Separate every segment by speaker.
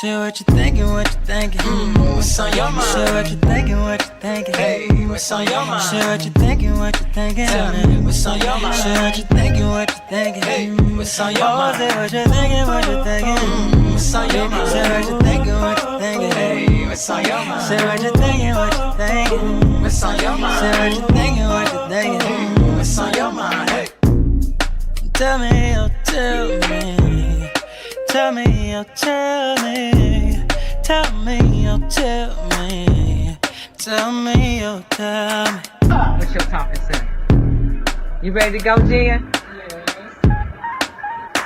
Speaker 1: Share what you thinking, what you thinking.
Speaker 2: What's on your mind?
Speaker 1: Share what you thinking, what you thinking.
Speaker 2: Hey, what's on your mind?
Speaker 1: Share what you thinking, what you thinking.
Speaker 2: Tell me, what's on your mind?
Speaker 1: Share what you thinking, what you thinking.
Speaker 2: Hey, what's on your
Speaker 1: Oh,
Speaker 2: mind?
Speaker 1: say what you thinking, what you thinking.
Speaker 2: What's on your mind?
Speaker 1: Share what you thinking, what you thinking.
Speaker 2: Hey, what's on your mind?
Speaker 1: Share what you thinking, what you thinking.
Speaker 2: What's on your mind?
Speaker 1: Share what you thinking, what you thinking.
Speaker 2: What's on your mind? Hey,
Speaker 1: Tell me, oh, tell me. Tell me, oh, tell me. Tell me, oh, tell me. Tell me, oh, tell me.
Speaker 3: What's your topic, sir? You ready to go, Jen?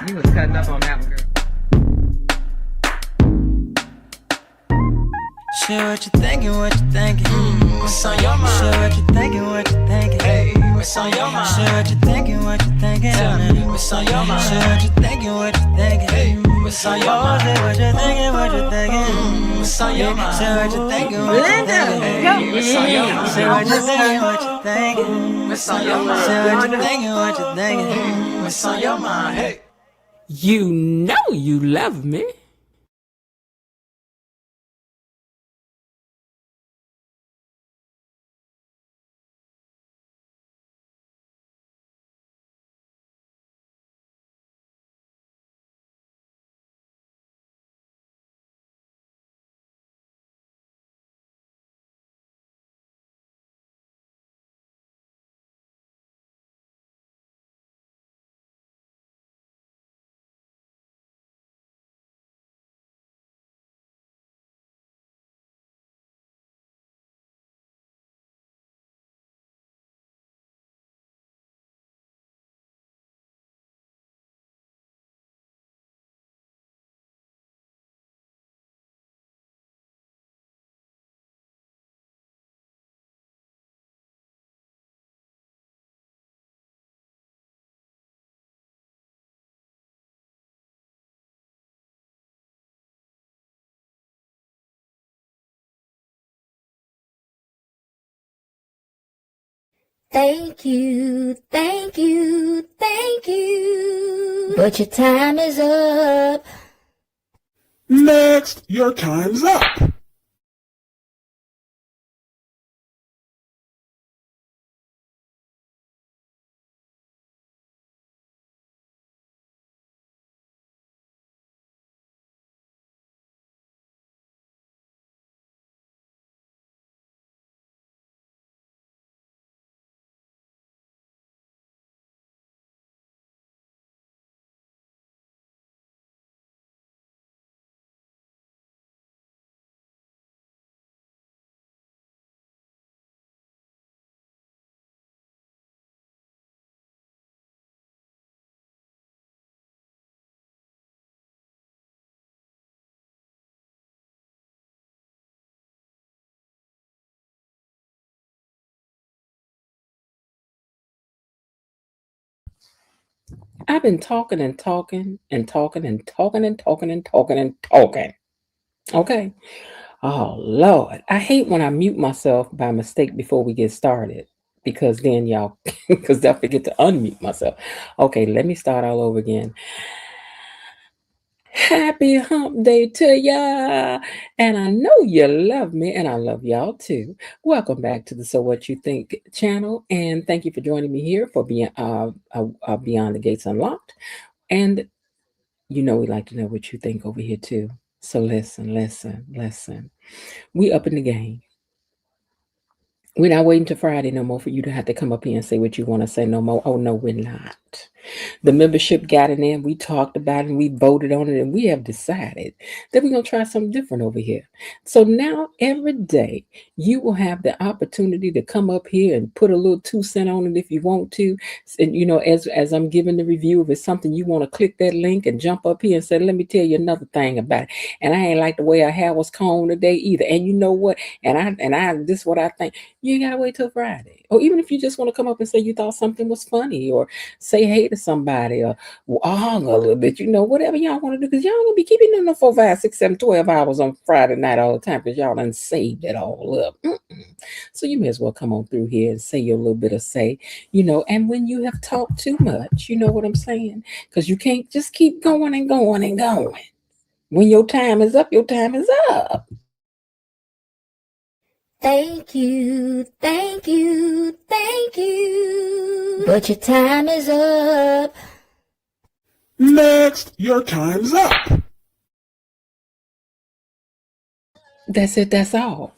Speaker 3: You was cutting up on that one, girl.
Speaker 1: Share what you thinking, what you thinking.
Speaker 2: what's on your mind?
Speaker 1: Share what you thinking, what you thinking.
Speaker 2: Hey, what's on your mind?
Speaker 1: Share what you thinking, what you thinking.
Speaker 2: Tell me, what's on your mind?
Speaker 1: Share what you thinking, what you thinking.
Speaker 2: Hey, what's on your
Speaker 1: Oh,
Speaker 2: mind?
Speaker 1: say what you thinking, what you thinking.
Speaker 2: What's on your mind?
Speaker 1: Share what you thinking, what you thinking.
Speaker 2: Hey, what's on your mind?
Speaker 1: Say what you thinking, what you thinking.
Speaker 2: What's on your mind?
Speaker 1: Say what you thinking, what you thinking.
Speaker 2: What's on your mind? Hey.
Speaker 4: You know you love me.
Speaker 5: Thank you, thank you, thank you. But your time is up.
Speaker 6: Next, your time's up.
Speaker 4: I've been talking and talking and talking and talking and talking and talking and talking. Okay. Oh, Lord. I hate when I mute myself by mistake before we get started because then y'all, because I forget to unmute myself. Okay, let me start all over again. Happy hump day to ya. And I know you love me and I love y'all too. Welcome back to the So What You Think channel. And thank you for joining me here for Beyond the Gates Unlocked. And you know we like to know what you think over here too. So listen. We up in the game. We're not waiting till Friday no more for you to have to come up here and say what you want to say no more. Oh, no, we're not. The membership got in there. We talked about it and we voted on it and we have decided that we're going to try something different over here. So now every day you will have the opportunity to come up here and put a little 2 cents on it if you want to. And, you know, as I'm giving the review, if it's something you want to click that link and jump up here and say, let me tell you another thing about it. And I ain't like the way her hair was combed today either. And you know what? And I this is what I think. You ain't gotta wait till Friday. Or even if you just want to come up and say you thought something was funny or say hey to somebody or hung a little bit, you know, whatever y'all want to do, because y'all gonna be keeping them 4, 5, 6, 7, 12 hours on Friday night all the time because y'all done saved it all up. So you may as well come on through here and say your little bit of say, you know, and when you have talked too much, you know what I'm saying? Because you can't just keep going and going and going. When your time is up, your time is up.
Speaker 5: Thank you, thank you, thank you. But your time is up.
Speaker 2: Next, your time's up.
Speaker 4: That's it. That's all.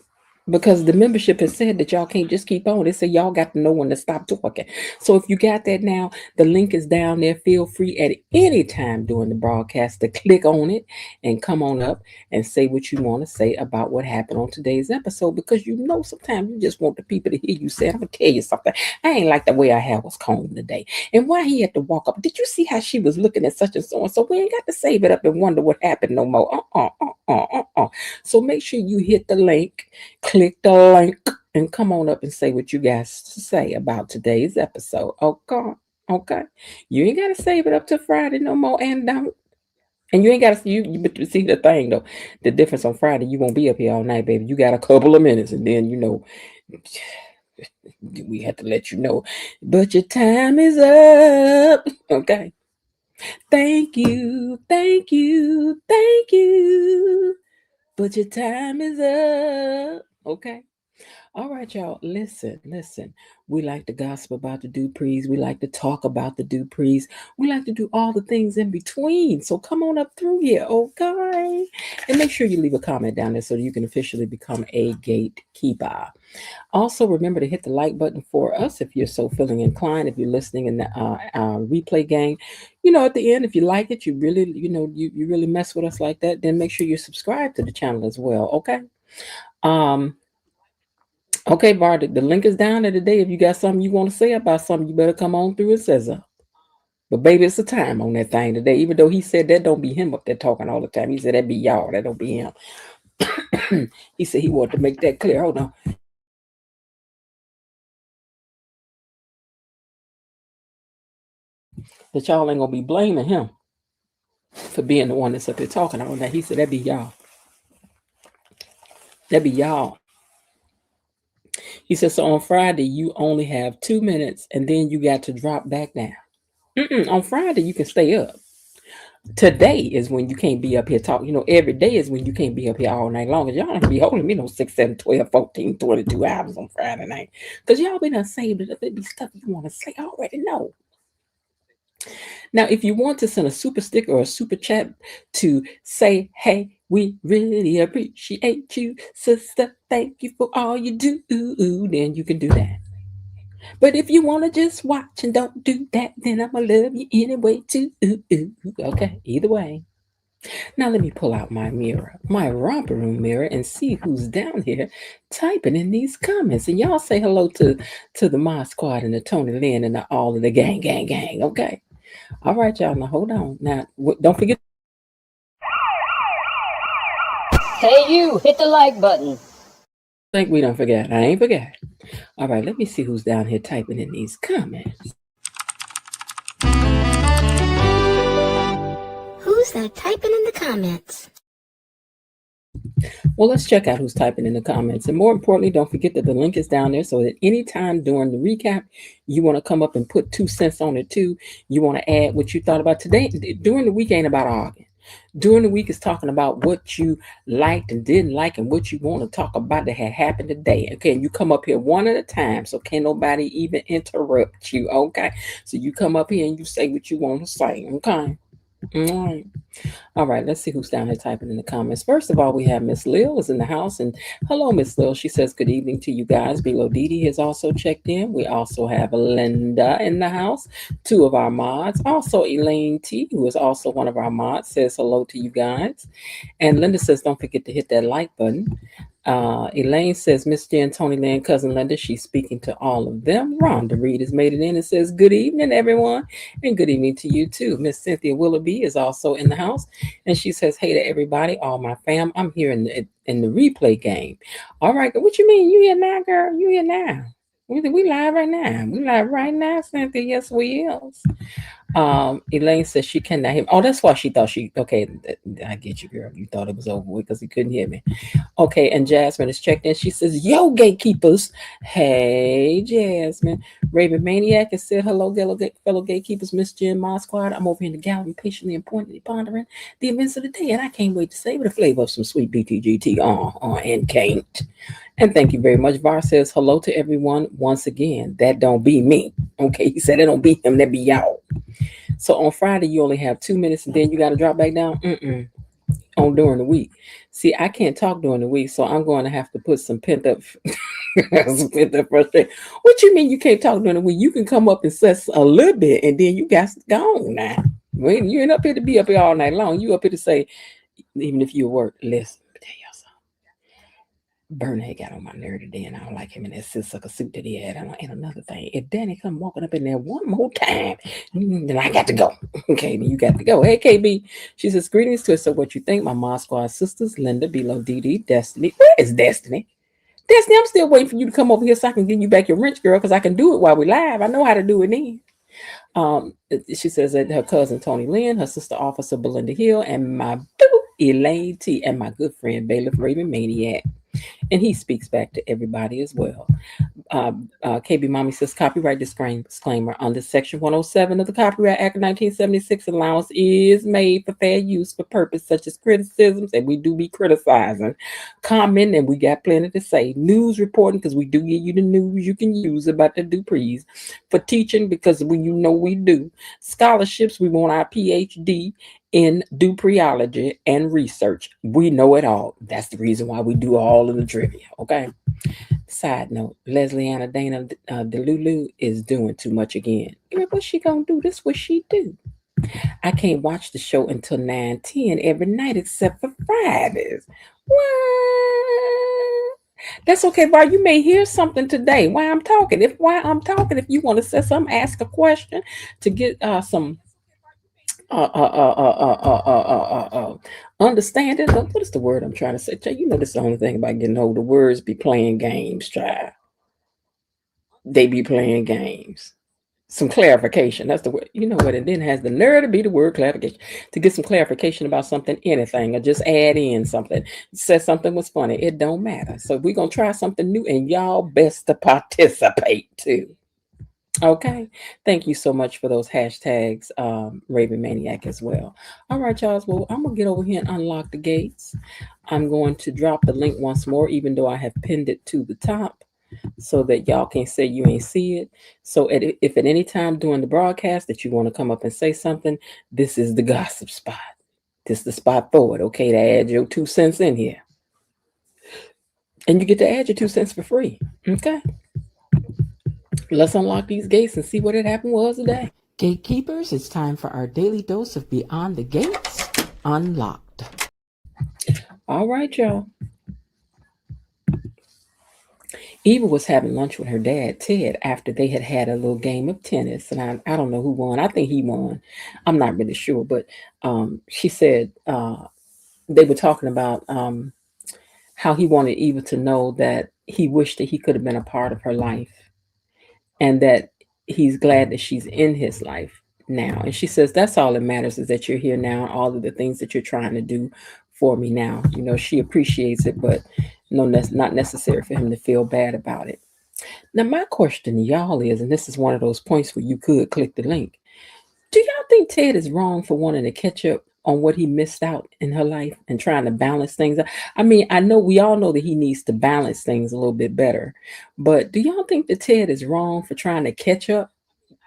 Speaker 4: Because the membership has said that y'all can't just keep on. They say y'all got to know when to stop talking. So if you got that now, the link is down there. Feel free at any time during the broadcast to click on it and come on up and say what you want to say about what happened on today's episode. Because you know sometimes you just want the people to hear you say, I'm gonna tell you something. I ain't like the way our hair was combed today. And why he had to walk up. Did you see how she was looking at such and so? And so we ain't got to save it up and wonder what happened no more. So make sure you hit the link, click the link, and come on up and say what you guys to say about today's episode. Okay. Okay. You ain't gotta save it up to Friday no more, and don't. And you ain't gotta you see the thing though. The difference on Friday, you won't be up here all night, baby. You got a couple of minutes, and then we have to let you know. But your time is up. Okay. Thank you, thank you, thank you. But your time is up. Okay. All right, y'all. Listen. We like to gossip about the Duprees. We like to talk about the Duprees. We like to do all the things in between. So come on up through here, okay? And make sure you leave a comment down there so you can officially become a gatekeeper. Also, remember to hit the like button for us if you're so feeling inclined. If you're listening in the replay gang, at the end, if you like it, you really, you really mess with us like that, then make sure you subscribe to the channel as well, okay? Okay, Bardick, the link is down there today. If you got something you want to say about something, you better come on through and say so. But baby, it's a time on that thing today. Even though he said that don't be him up there talking all the time. He said that be y'all. That don't be him. He said he wanted to make that clear. Hold on. That y'all ain't gonna be blaming him for being the one that's up there talking all that. He said that be y'all. That be y'all. He said, so on Friday, you only have 2 minutes and then you got to drop back down. On Friday, you can stay up. Today is when you can't be up here talking. Every day is when you can't be up here all night long. Y'all don't be holding me 6, 7, 12, 14, 22 hours on Friday night. Because y'all been done saved it up. It be stuff you want to say. I already know. Now, if you want to send a super sticker or a super chat to say, hey, we really appreciate you, sister. Thank you for all you do. Then you can do that. But if you want to just watch and don't do that, then I'm going to love you anyway, too. Okay, either way. Now let me pull out my mirror, my romper room mirror, and see who's down here typing in these comments. And y'all say hello to the Mod Squad and the Tony Lynn and all of the gang. Okay. All right, y'all. Now hold on. Now don't forget.
Speaker 6: Hey, you, hit the like button.
Speaker 4: Think we don't forget. I ain't forget. All right, let me see who's down here typing in these comments.
Speaker 5: Who's that typing in the comments?
Speaker 4: Well, let's check out who's typing in the comments. And more importantly, don't forget that the link is down there so that anytime during the recap, you want to come up and put 2 cents on it too. You want to add what you thought about today. During the week ain't about arguing. During the week is talking about what you liked and didn't like and what you want to talk about that had happened today. Okay, and you come up here one at a time, so can't nobody even interrupt you. Okay, so you come up here and you say what you want to say. Okay. All right. All right, let's see who's down here typing in the comments. First of all, we have Miss Lil is in the house. And hello, Miss Lil. She says good evening to you guys. Below Didi has also checked in. We also have Linda in the house, 2 of our mods. Also, Elaine T, who is also one of our mods, says hello to you guys. And Linda says don't forget to hit that like button. Elaine says, Miss Jen, Tony Lynn, Cousin Linda, she's speaking to all of them. Rhonda Reed has made it in and says, good evening, everyone. And good evening to you, too. Miss Cynthia Willoughby is also in the house. And she says, hey to everybody, all my fam. I'm here in the replay game. All right. What you mean? You here now, girl? You here now? We live right now. We live right now, Cynthia. Yes, we is. Elaine says she cannot hear me. Oh, that's why she thought she okay. I get you, girl. You thought it was over with because he couldn't hear me. Okay, and Jasmine is checked in. She says, "Yo, gatekeepers." Hey, Jasmine. Raven Maniac has said, "Hello, fellow gatekeepers, Miss Jen Mod Squad. I'm over in the gallery patiently and pointedly pondering the events of the day, and I can't wait to savor the flavor of some sweet BTGT and can't." And thank you very much. Var says, "Hello to everyone once again. That don't be me." Okay, he said, "It don't be him, that be y'all." So on Friday, you only have 2 minutes and then you got to drop back down. On during the week. See, I can't talk during the week, so I'm going to have to put some pent up, some pent up frustration. What you mean you can't talk during the week? You can come up and say a little bit, and then you got gone now. When you ain't up here to be up here all night long, you up here to say, even if you work, listen, let me tell y'all something. Bernay got on my nerve today, and I don't like him in that silk suit that he had. And another thing, if Danny come walking up in there one more time, then I got to go. Okay, then you got to go. Hey, KB, she says, "Greetings to us. So what you think? My Mod Squad sisters, Linda, Below, DD, Destiny. Where is Destiny? Destiny, I'm still waiting for you to come over here so I can give you back your wrench, girl, because I can do it while we live. I know how to do it then." She says that her cousin Tony Lynn, her sister Officer Belinda Hill, and my boo Elaine T, and my good friend Bailiff Raven Maniac. And he speaks back to everybody as well. KB Mommy says copyright disclaimer under Section 107 of the Copyright Act of 1976. Allowance is made for fair use for purpose such as criticisms, and we do be criticizing, comment, and we got plenty to say. News reporting, because we do give you the news you can use about the Duprees. For teaching, because we do. Scholarships, we want our PhD in Dupreology and research. We know it all. That's the reason why we do all of the trivia. Okay. Side note: Leslie Anna Dana Delulu is doing too much again. What's she gonna do? This what she do. I can't watch the show until 9:10 every night except for Fridays. What? That's okay, Bar. You may hear something today. While I'm talking, if you want to say something, ask a question to get some understanding. What is the word I'm trying to say? You know, this is the only thing about getting old. The words be playing games, child. They be playing games. Some clarification. That's the word. You know what? It then has the nerve to be the word clarification. To get some clarification about something, anything, or just add in something. Said something was funny. It don't matter. So we're gonna try something new, and y'all best to participate too. Okay. Thank you so much for those hashtags, Raven Maniac as well. All right, y'all. Well, I'm gonna get over here and unlock the gates. I'm going to drop the link once more, even though I have pinned it to the top, so that y'all can say you ain't see it. So if at any time during the broadcast that you want to come up and say something, this is the gossip spot. This is the spot for it. Okay, to add your 2 cents in here, and you get to add your 2 cents for free. Okay. Let's unlock these gates and see what had happened was today. Gatekeepers, it's time for our daily dose of Beyond the Gates Unlocked. All right, y'all. Eva was having lunch with her dad, Ted, after they had had a little game of tennis. And I don't know who won. I think he won. I'm not really sure. But she said they were talking about how he wanted Eva to know that he wished that he could have been a part of her life, and that he's glad that she's in his life now. And she says, that's all that matters, is that you're here now, all of the things that you're trying to do for me now. You know, she appreciates it, but no, that's not necessary for him to feel bad about it. Now, my question to y'all is, and this is one of those points where you could click the link. Do y'all think Ted is wrong for wanting to catch up on what he missed out in her life and trying to balance things out? I mean, I know we all know that he needs to balance things a little bit better, but do y'all think that Ted is wrong for trying to catch up,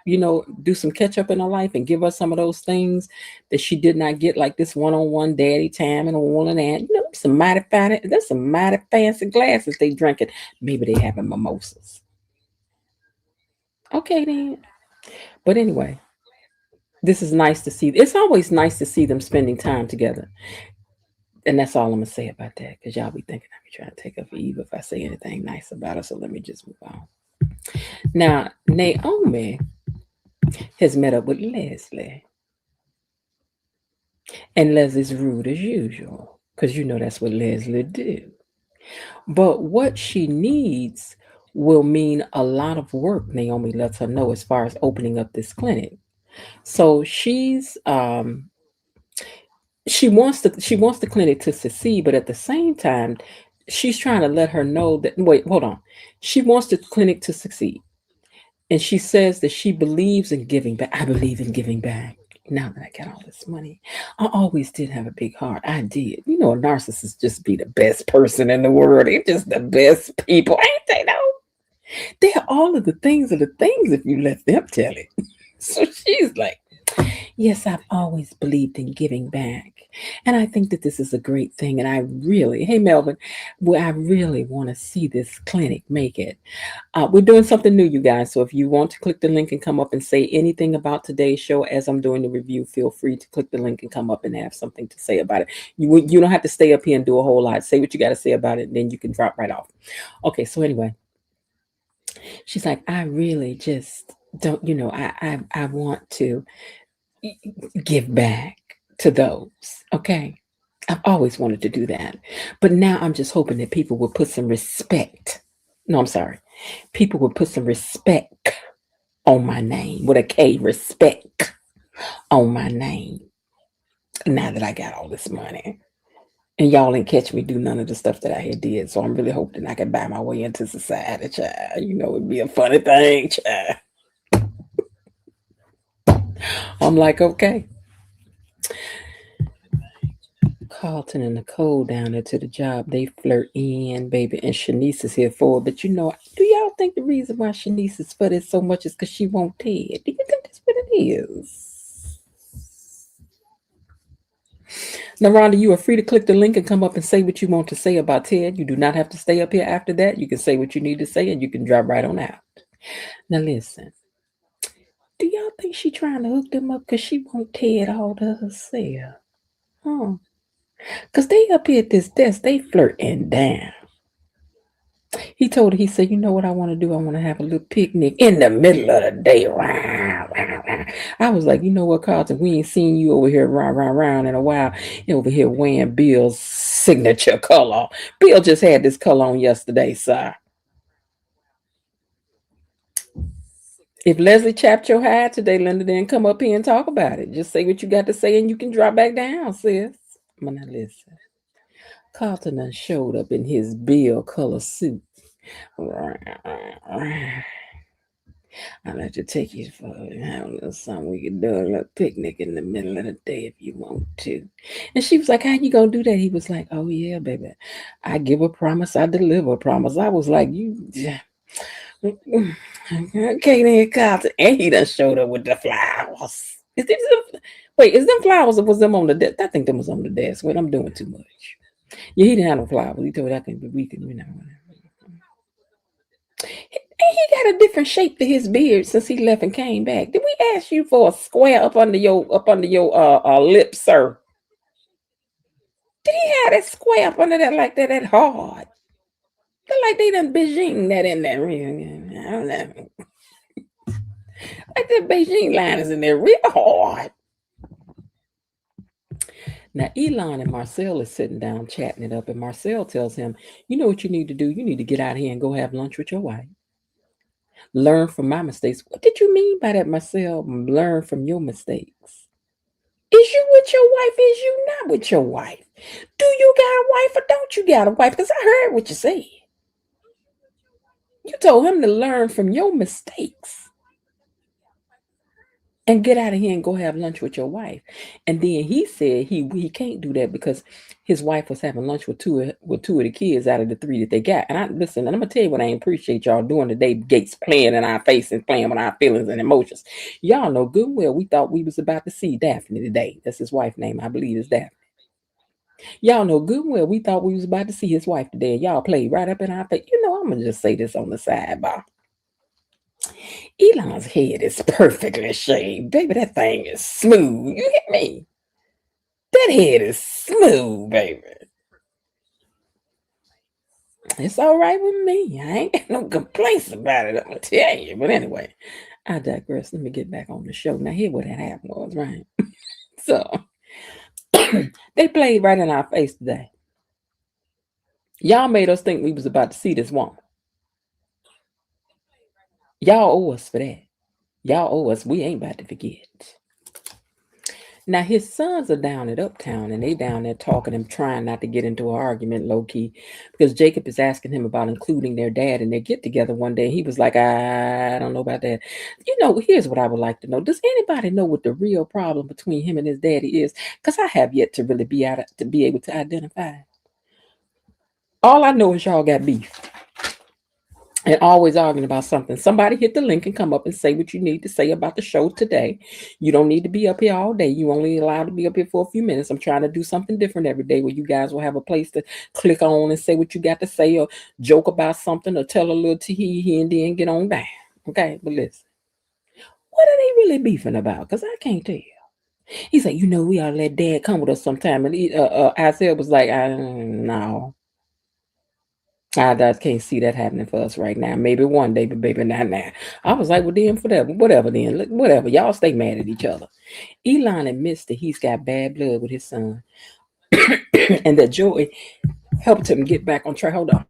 Speaker 4: do some catch up in her life and give her some of those things that she did not get, like this one-on-one daddy time and all of that? There's some mighty fancy glasses they drinking. Maybe they having mimosas. Okay then. But anyway, this is nice to see. It's always nice to see them spending time together. And that's all I'm going to say about that, because y'all be thinking I be trying to take up for Eva if I say anything nice about her. So let me just move on. Now, Naomi has met up with Leslie. And Leslie's rude as usual, because that's what Leslie do. But what she needs will mean a lot of work, Naomi lets her know, as far as opening up this clinic. So she wants the clinic to succeed, but at the same time, she's trying to let her know that wait, hold on. She wants the clinic to succeed. And she says that she believes in giving back. I believe in giving back. Now that I got all this money, I always did have a big heart. I did. You know, a narcissist just be the best person in the world. They're just the best people, ain't they? Though they're all of the things if you let them tell it. So she's like, yes, I've always believed in giving back. And I think that this is a great thing. And I really, hey, Melvin, well, I really want to see this clinic make it. We're doing something new, you guys. So if you want to click the link and come up and say anything about today's show as I'm doing the review, feel free to click the link and come up and have something to say about it. You don't have to stay up here and do a whole lot. Say what you got to say about it, and then you can drop right off. Okay, so anyway, she's like, I really just don't, I want to give back to those. Okay. I've always wanted to do that. But now I'm just hoping that people will put some respect. No, I'm sorry. People will put some respect on my name with a K, respect on my name. Now that I got all this money. And y'all didn't catch me do none of the stuff that I had did. So I'm really hoping I can buy my way into society, child. You know, it'd be a funny thing, child. I'm like, okay. Carlton and Nicole down there to the job, they flirt in, baby, and Shanice is here for it. But do y'all think the reason why Shanice is for this so much is because she won't Ted? Do you think that's what it is? Now, Rhonda, you are free to click the link and come up and say what you want to say about Ted. You do not have to stay up here after that. You can say what you need to say and you can drop right on out. Now, listen. Do y'all think she trying to hook them up because she want Ted all to herself? Huh? Because they up here at this desk, they flirting down. He told her, he said, you know what I want to do? I want to have a little picnic in the middle of the day. I was like, you know what, Carlton? We ain't seen you over here round in a while. You over here wearing Bill's signature color. Bill just had this color on yesterday, sir. If Leslie chapped your hide today, Linda, then come up here and talk about it. Just say what you got to say and you can drop back down, sis. But now listen. Carlton done showed up in his Bill color suit. I'd like to take you for have a little something we can do, a little picnic in the middle of the day if you want to. And she was like, how you gonna do that? He was like, oh yeah, baby. I give a promise, I deliver a promise. I was like, you okay then, Carlton. And he done showed up with the flowers. Is them flowers or was them on the desk? I think them was on the desk. Wait, I'm doing too much. Yeah, he didn't have no flowers. He told me we can, And he got a different shape to his beard since he left and came back. Did we ask you for a square up under your lip, sir? Did he have that square up under that like that hard? They're like they done Beijing that in there. I don't know. Like that Beijing line is in there real hard. Now, Elon and Marcel is sitting down chatting it up, and Marcel tells him, you know what you need to do? You need to get out here and go have lunch with your wife. Learn from my mistakes. What did you mean by that, Marcel? Learn from your mistakes. Is you with your wife? Is you not with your wife? Do you got a wife or don't you got a wife? Because I heard what you said. You told him to learn from your mistakes and get out of here and go have lunch with your wife. And then he said he can't do that because his wife was having lunch with two of the kids out of the three that they got. And I'm gonna tell you what I appreciate y'all doing today. Gates playing in our face and playing with our feelings and emotions. Y'all know good well we thought we was about to see Daphne today. That's his wife's name, I believe, is Daphne. Y'all know good well we thought we was about to see his wife today. Y'all played right up in our face. You know, I'm gonna just say this on the sidebar. Elon's head is perfectly shaved. Baby, that thing is smooth. You hear me? That head is smooth, baby. It's all right with me. I ain't got no complaints about it, I'm going to tell you. But anyway, I digress. Let me get back on the show. Now, here what that happened was, right? So, they played right in our face today. Y'all made us think we was about to see this woman. Y'all owe us for that. Y'all owe us. We ain't about to forget. Now his sons are down at Uptown and they down there talking and trying not to get into an argument low key because Jacob is asking him about including their dad in their get together one day. He was like, I don't know about that. Here's what I would like to know. Does anybody know what the real problem between him and his daddy is? Because I have yet to really be able to identify. All I know is y'all got beef and always arguing about something. Somebody hit the link and come up and say what you need to say about the show today. You don't need to be up here all day. You only allowed to be up here for a few minutes. I'm trying to do something different every day where you guys will have a place to click on and say what you got to say or joke about something or tell a little tee and then get on down. Okay, but listen, what are they really beefing about? Because I can't tell. He said, we ought to let dad come with us sometime. And Isaiah was like, no. I can't see that happening for us right now. Maybe one day, but baby, not now. I was like, well, then, whatever then. Look, whatever. Y'all stay mad at each other. Elon admits that he's got bad blood with his son and that Joey helped him get back on track. Hold on.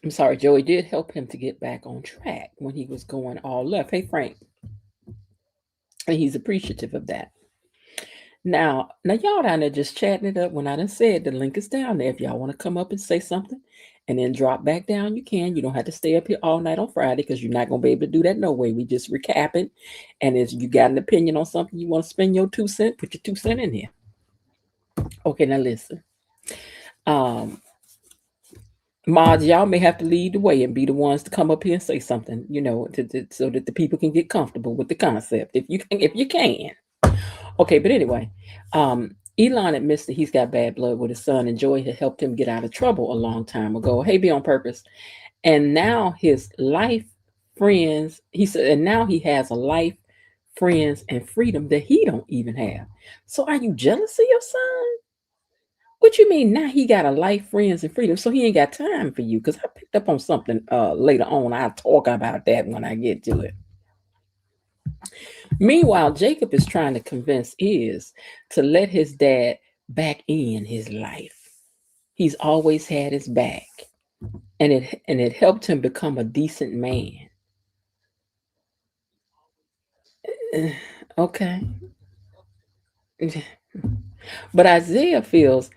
Speaker 4: I'm sorry, Joey did help him to get back on track when he was going all left. Hey, Frank. And he's appreciative of that. Now y'all down there just chatting it up. When I done said the link is down there. If y'all want to come up and say something and then drop back down, you can. You don't have to stay up here all night on Friday because you're not going to be able to do that no way. We just recapping. And if you got an opinion on something you want to spend your 2 cents, put your 2 cents in here. Okay, now listen. Mods, y'all may have to lead the way and be the ones to come up here and say something, so that the people can get comfortable with the concept. If you can. Okay, but anyway, Elon admits that he's got bad blood with his son, and Joy had helped him get out of trouble a long time ago. Hey, be on purpose. And now his life, friends, he said, and now he has a life, friends, and freedom that he don't even have. So are you jealous of your son? What you mean now he got a life, friends, and freedom? So he ain't got time for you? Because I picked up on something later on. I'll talk about that when I get to it. Meanwhile, Jacob is trying to convince Iz to let his dad back in his life. He's always had his back, and it helped him become a decent man. Okay. But Isaiah feels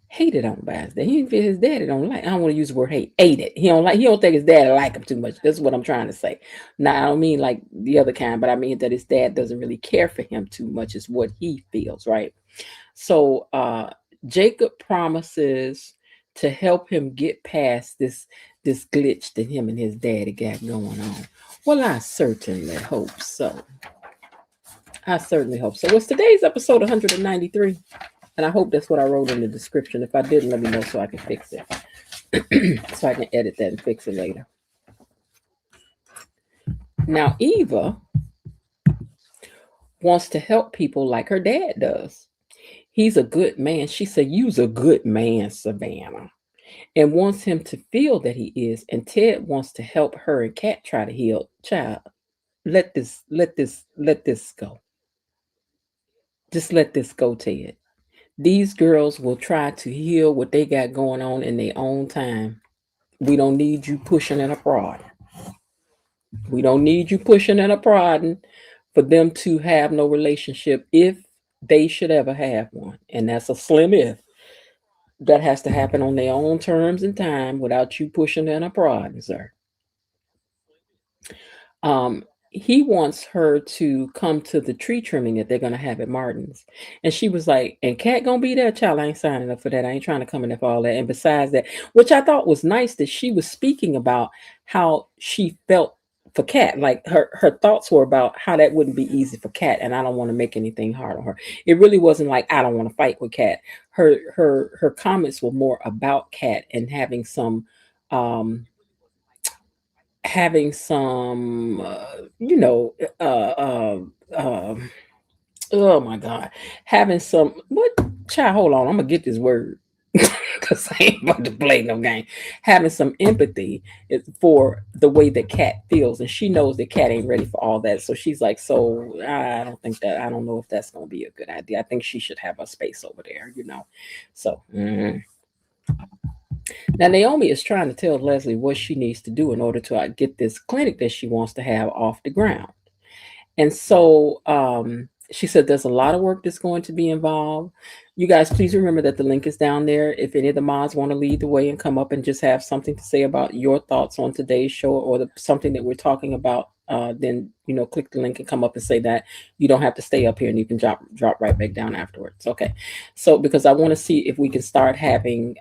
Speaker 4: hated on by his dad. He feels his daddy don't like. I don't want to use the word hate. Ate it. He don't think his dad like him too much. That's what I'm trying to say. Now I don't mean like the other kind, but I mean that his dad doesn't really care for him too much. Is what he feels, right? So Jacob promises to help him get past this glitch that him and his daddy got going on. Well, I certainly hope so. What's today's episode 193? And I hope that's what I wrote in the description. If I didn't, let me know so I can fix it. So I can edit that and fix it later. Now, Eva wants to help people like her dad does. He's a good man. She said, "You's a good man, Savannah," and wants him to feel that he is. And Ted wants to help her and Kat try to heal. Child, let this go. Just let this go, Ted. These girls will try to heal what they got going on in their own time. We don't need you pushing and a prodding. We don't need you pushing and a prodding for them to have no relationship if they should ever have one. And that's a slim if. That has to happen on their own terms and time without you pushing and a prodding, sir. He wants her to come to the tree trimming that they're gonna have at Martin's. And she was like, and Kat gonna be there? Child, I ain't signing up for that. I ain't trying to come in there for all that. And besides that, which I thought was nice that she was speaking about how she felt for Kat. Like her thoughts were about how that wouldn't be easy for Kat, and I don't want to make anything hard on her. It really wasn't like I don't want to fight with Kat. Her comments were more about Kat and having some oh my God, having some, what, child, hold on, I'm gonna get this word because I ain't about to play no game. Having some empathy for the way that Kat feels, and she knows that Kat ain't ready for all that. So she's like, so I don't know if that's gonna be a good idea. I think she should have a space over there, So Now, Naomi is trying to tell Leslie what she needs to do in order to get this clinic that she wants to have off the ground. And so she said there's a lot of work that's going to be involved. You guys, please remember that the link is down there. If any of the mods want to lead the way and come up and just have something to say about your thoughts on today's show or something that we're talking about, then click the link and come up and say that. You don't have to stay up here, and you can drop right back down afterwards. Okay. So because I want to see if we can start having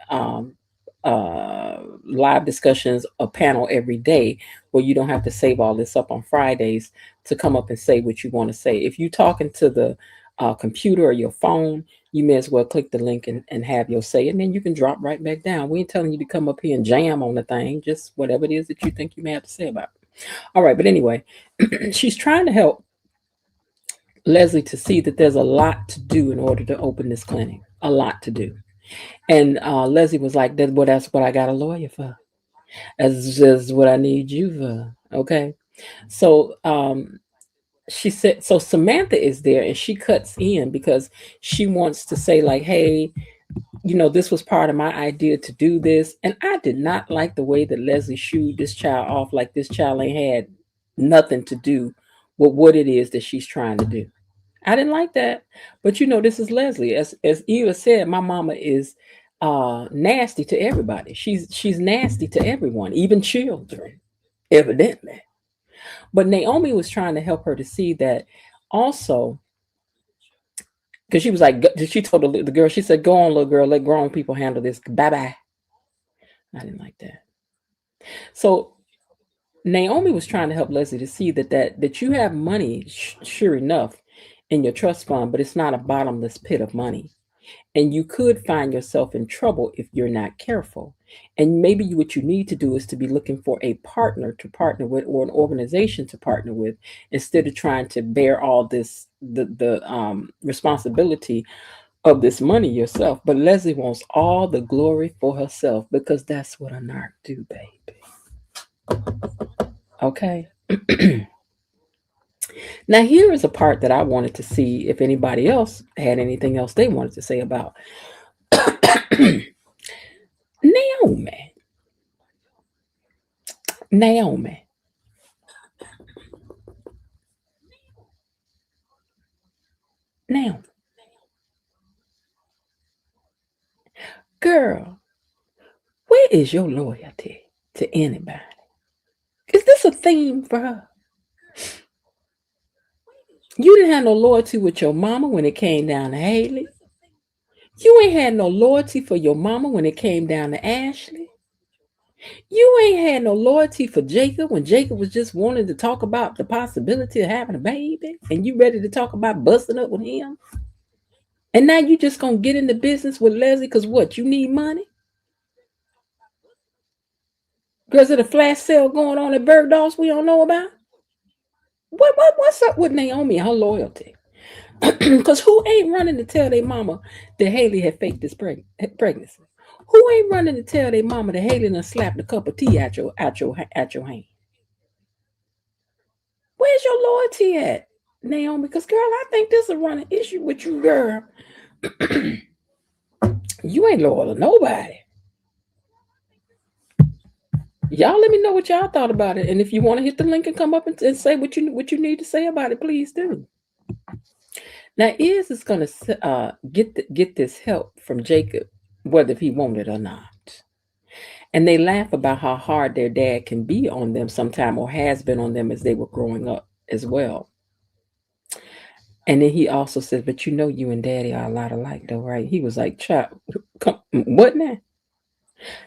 Speaker 4: live discussions, a panel every day, where you don't have to save all this up on Fridays to come up and say what you want to say. If you're talking to the computer or your phone, you may as well click the link and have your say, and then you can drop right back down. We ain't telling you to come up here and jam on the thing, just whatever it is that you think you may have to say about it. All right, but anyway, she's trying to help Leslie to see that there's a lot to do in order to open this clinic, a lot to do. And Leslie was like, that's what I got a lawyer for. That's just what I need you for. Okay. So she said, so Samantha is there and she cuts in because she wants to say, like, hey, this was part of my idea to do this. And I did not like the way that Leslie shooed this child off, like this child ain't had nothing to do with what it is that she's trying to do. I didn't like that. But this is Leslie. As Eva said, my mama is nasty to everybody. She's nasty to everyone, even children, evidently. But Naomi was trying to help her to see that also, because she was like, she told the girl, she said, go on, little girl, let grown people handle this. Bye-bye. I didn't like that. So Naomi was trying to help Leslie to see that you have money, sure enough, in your trust fund, but it's not a bottomless pit of money. And you could find yourself in trouble if you're not careful. And maybe what you need to do is to be looking for a partner to partner with, or an organization to partner with, instead of trying to bear all this, the responsibility of this money yourself. But Leslie wants all the glory for herself, because that's what a narc do, baby. Okay. Now, here is a part that I wanted to see if anybody else had anything else they wanted to say about Naomi. Naomi. Now, girl, where is your loyalty to anybody? Is this a theme for her? You didn't have no loyalty with your mama when it came down to Haley. You ain't had no loyalty for your mama when it came down to Ashley. You ain't had no loyalty for Jacob when Jacob was just wanting to talk about the possibility of having a baby, and you ready to talk about busting up with him. And now you just gonna get into business with Leslie because what? You need money? Because of the flash sale going on at Bergdorf's we don't know about? What's up with Naomi and her loyalty? Because who ain't running to tell their mama that Haley had faked this pregnancy? Who ain't running to tell their mama that Haley done slapped a cup of tea at your hand? Where's your loyalty at, Naomi? Because, girl, I think this is a running issue with you, girl. You ain't loyal to nobody. Y'all let me know what y'all thought about it. And if you want to hit the link and come up and say what you need to say about it, please do. Now, Iz is going to get this help from Jacob, whether he wanted it or not. And they laugh about how hard their dad can be on them sometime, or has been on them as they were growing up as well. And then he also says, but you and daddy are a lot alike though, right? He was like, child, what now?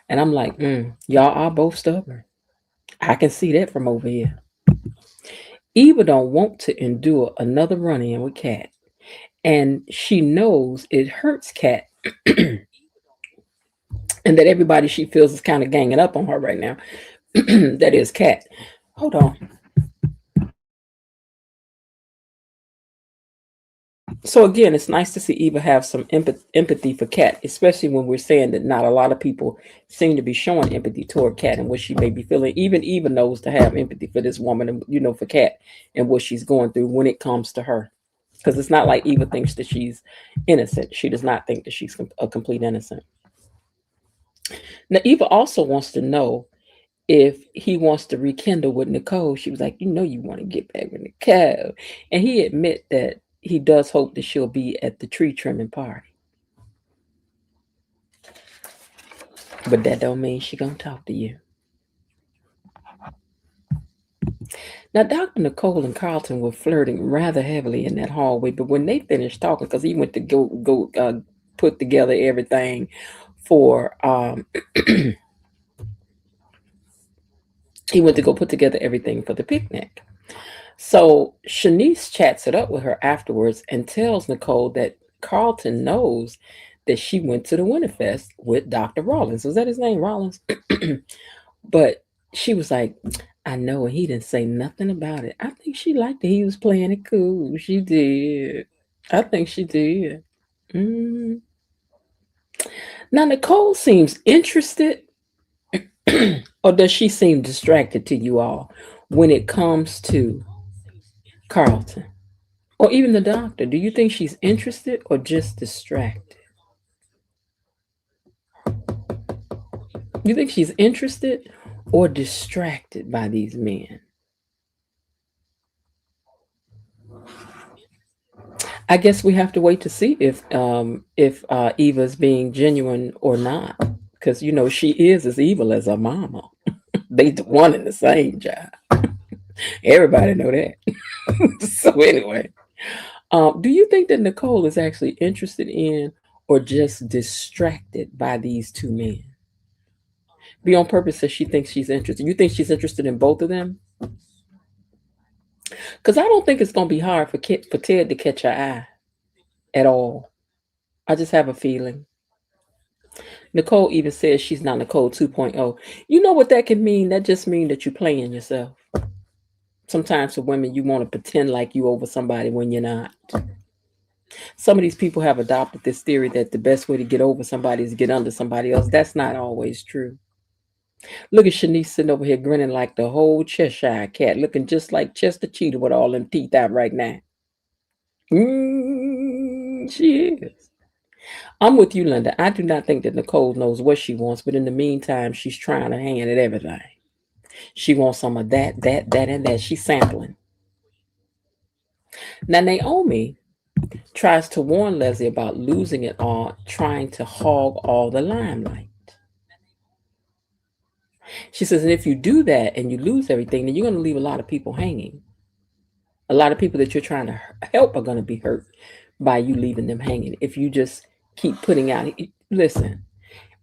Speaker 4: And I'm like, y'all are both stubborn. I can see that from over here. Eva don't want to endure another run-in with Kat. And she knows it hurts Kat. And that everybody she feels is kind of ganging up on her right now. That is Kat. Hold on. So again, it's nice to see Eva have some empathy for Kat, especially when we're saying that not a lot of people seem to be showing empathy toward Kat and what she may be feeling. Even Eva knows to have empathy for this woman and, for Kat and what she's going through when it comes to her. Because it's not like Eva thinks that she's innocent. She does not think that she's a complete innocent. Now, Eva also wants to know if he wants to rekindle with Nicole. She was like, you know, you want to get back with Nicole. And he admit that he does hope that she'll be at the tree trimming party. But that don't mean she gonna talk to you. Now, Dr. Nicole and Carlton were flirting rather heavily in that hallway, but when they finished talking, because he went to go put together everything for he went to go put together everything for the picnic. So Shanice chats it up with her afterwards and tells Nicole that Carlton knows that she went to the Winterfest with Dr. Rollins. Was that his name, Rollins? But she was like, I know, and he didn't say nothing about it. I think she liked it. He was playing it cool. She did. I think she did. Mm. Now, Nicole seems interested, or does she seem distracted to you all when it comes to Carlton? Or even the doctor? Do you think she's interested or just distracted? You think she's interested or distracted by these men? I guess we have to wait to see if Eva's being genuine or not, because you know she is as evil as her mama. They one and the same job. Everybody know that. So anyway, do you think that Nicole is actually interested in or just distracted by these two men? Be on purpose says she thinks she's interested. You think she's interested in both of them? Because I don't think it's going to be hard for Ted to catch her eye at all. I just have a feeling. Nicole even says she's not Nicole 2.0. You know what that can mean? That just means that you're playing yourself. Sometimes for women, you want to pretend like you over somebody when you're not. Some of these people have adopted this theory that the best way to get over somebody is to get under somebody else. That's not always true. Look at Shanice sitting over here grinning like the whole Cheshire cat, looking just like Chester Cheetah with all them teeth out right now. She is. I'm with you, Linda. I do not think that Nicole knows what she wants, but in the meantime, she's trying her hand at everything. She wants some of that, and that. She's sampling. Now, Naomi tries to warn Leslie about losing it all, trying to hog all the limelight. She says, and if you do that and you lose everything, then you're going to leave a lot of people hanging. A lot of people that you're trying to help are going to be hurt by you leaving them hanging. If you just keep putting out, listen,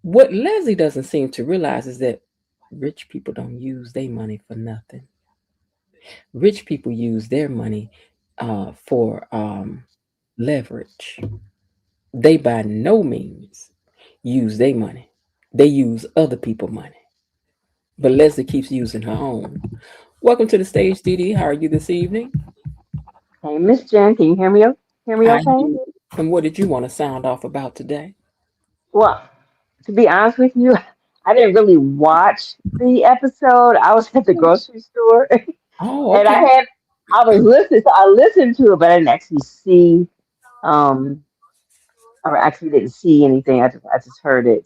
Speaker 4: what Leslie doesn't seem to realize is that rich people don't use their money for nothing. Rich people use their money for leverage. They by no means use their money. They use other people's money. But Leslie keeps using her own. Welcome to the stage, Dee Dee. How are you this evening?
Speaker 7: Hey, Miss Jen, can you hear me? Hear me
Speaker 4: I
Speaker 7: okay?
Speaker 4: do. And what did you want to sound off about today?
Speaker 7: Well, to be honest with you, I didn't really watch the episode. I was at the grocery store
Speaker 4: Oh,
Speaker 7: and
Speaker 4: okay.
Speaker 7: I was listening, so I listened to it, but I didn't actually see, um, or actually didn't see anything. I just heard it.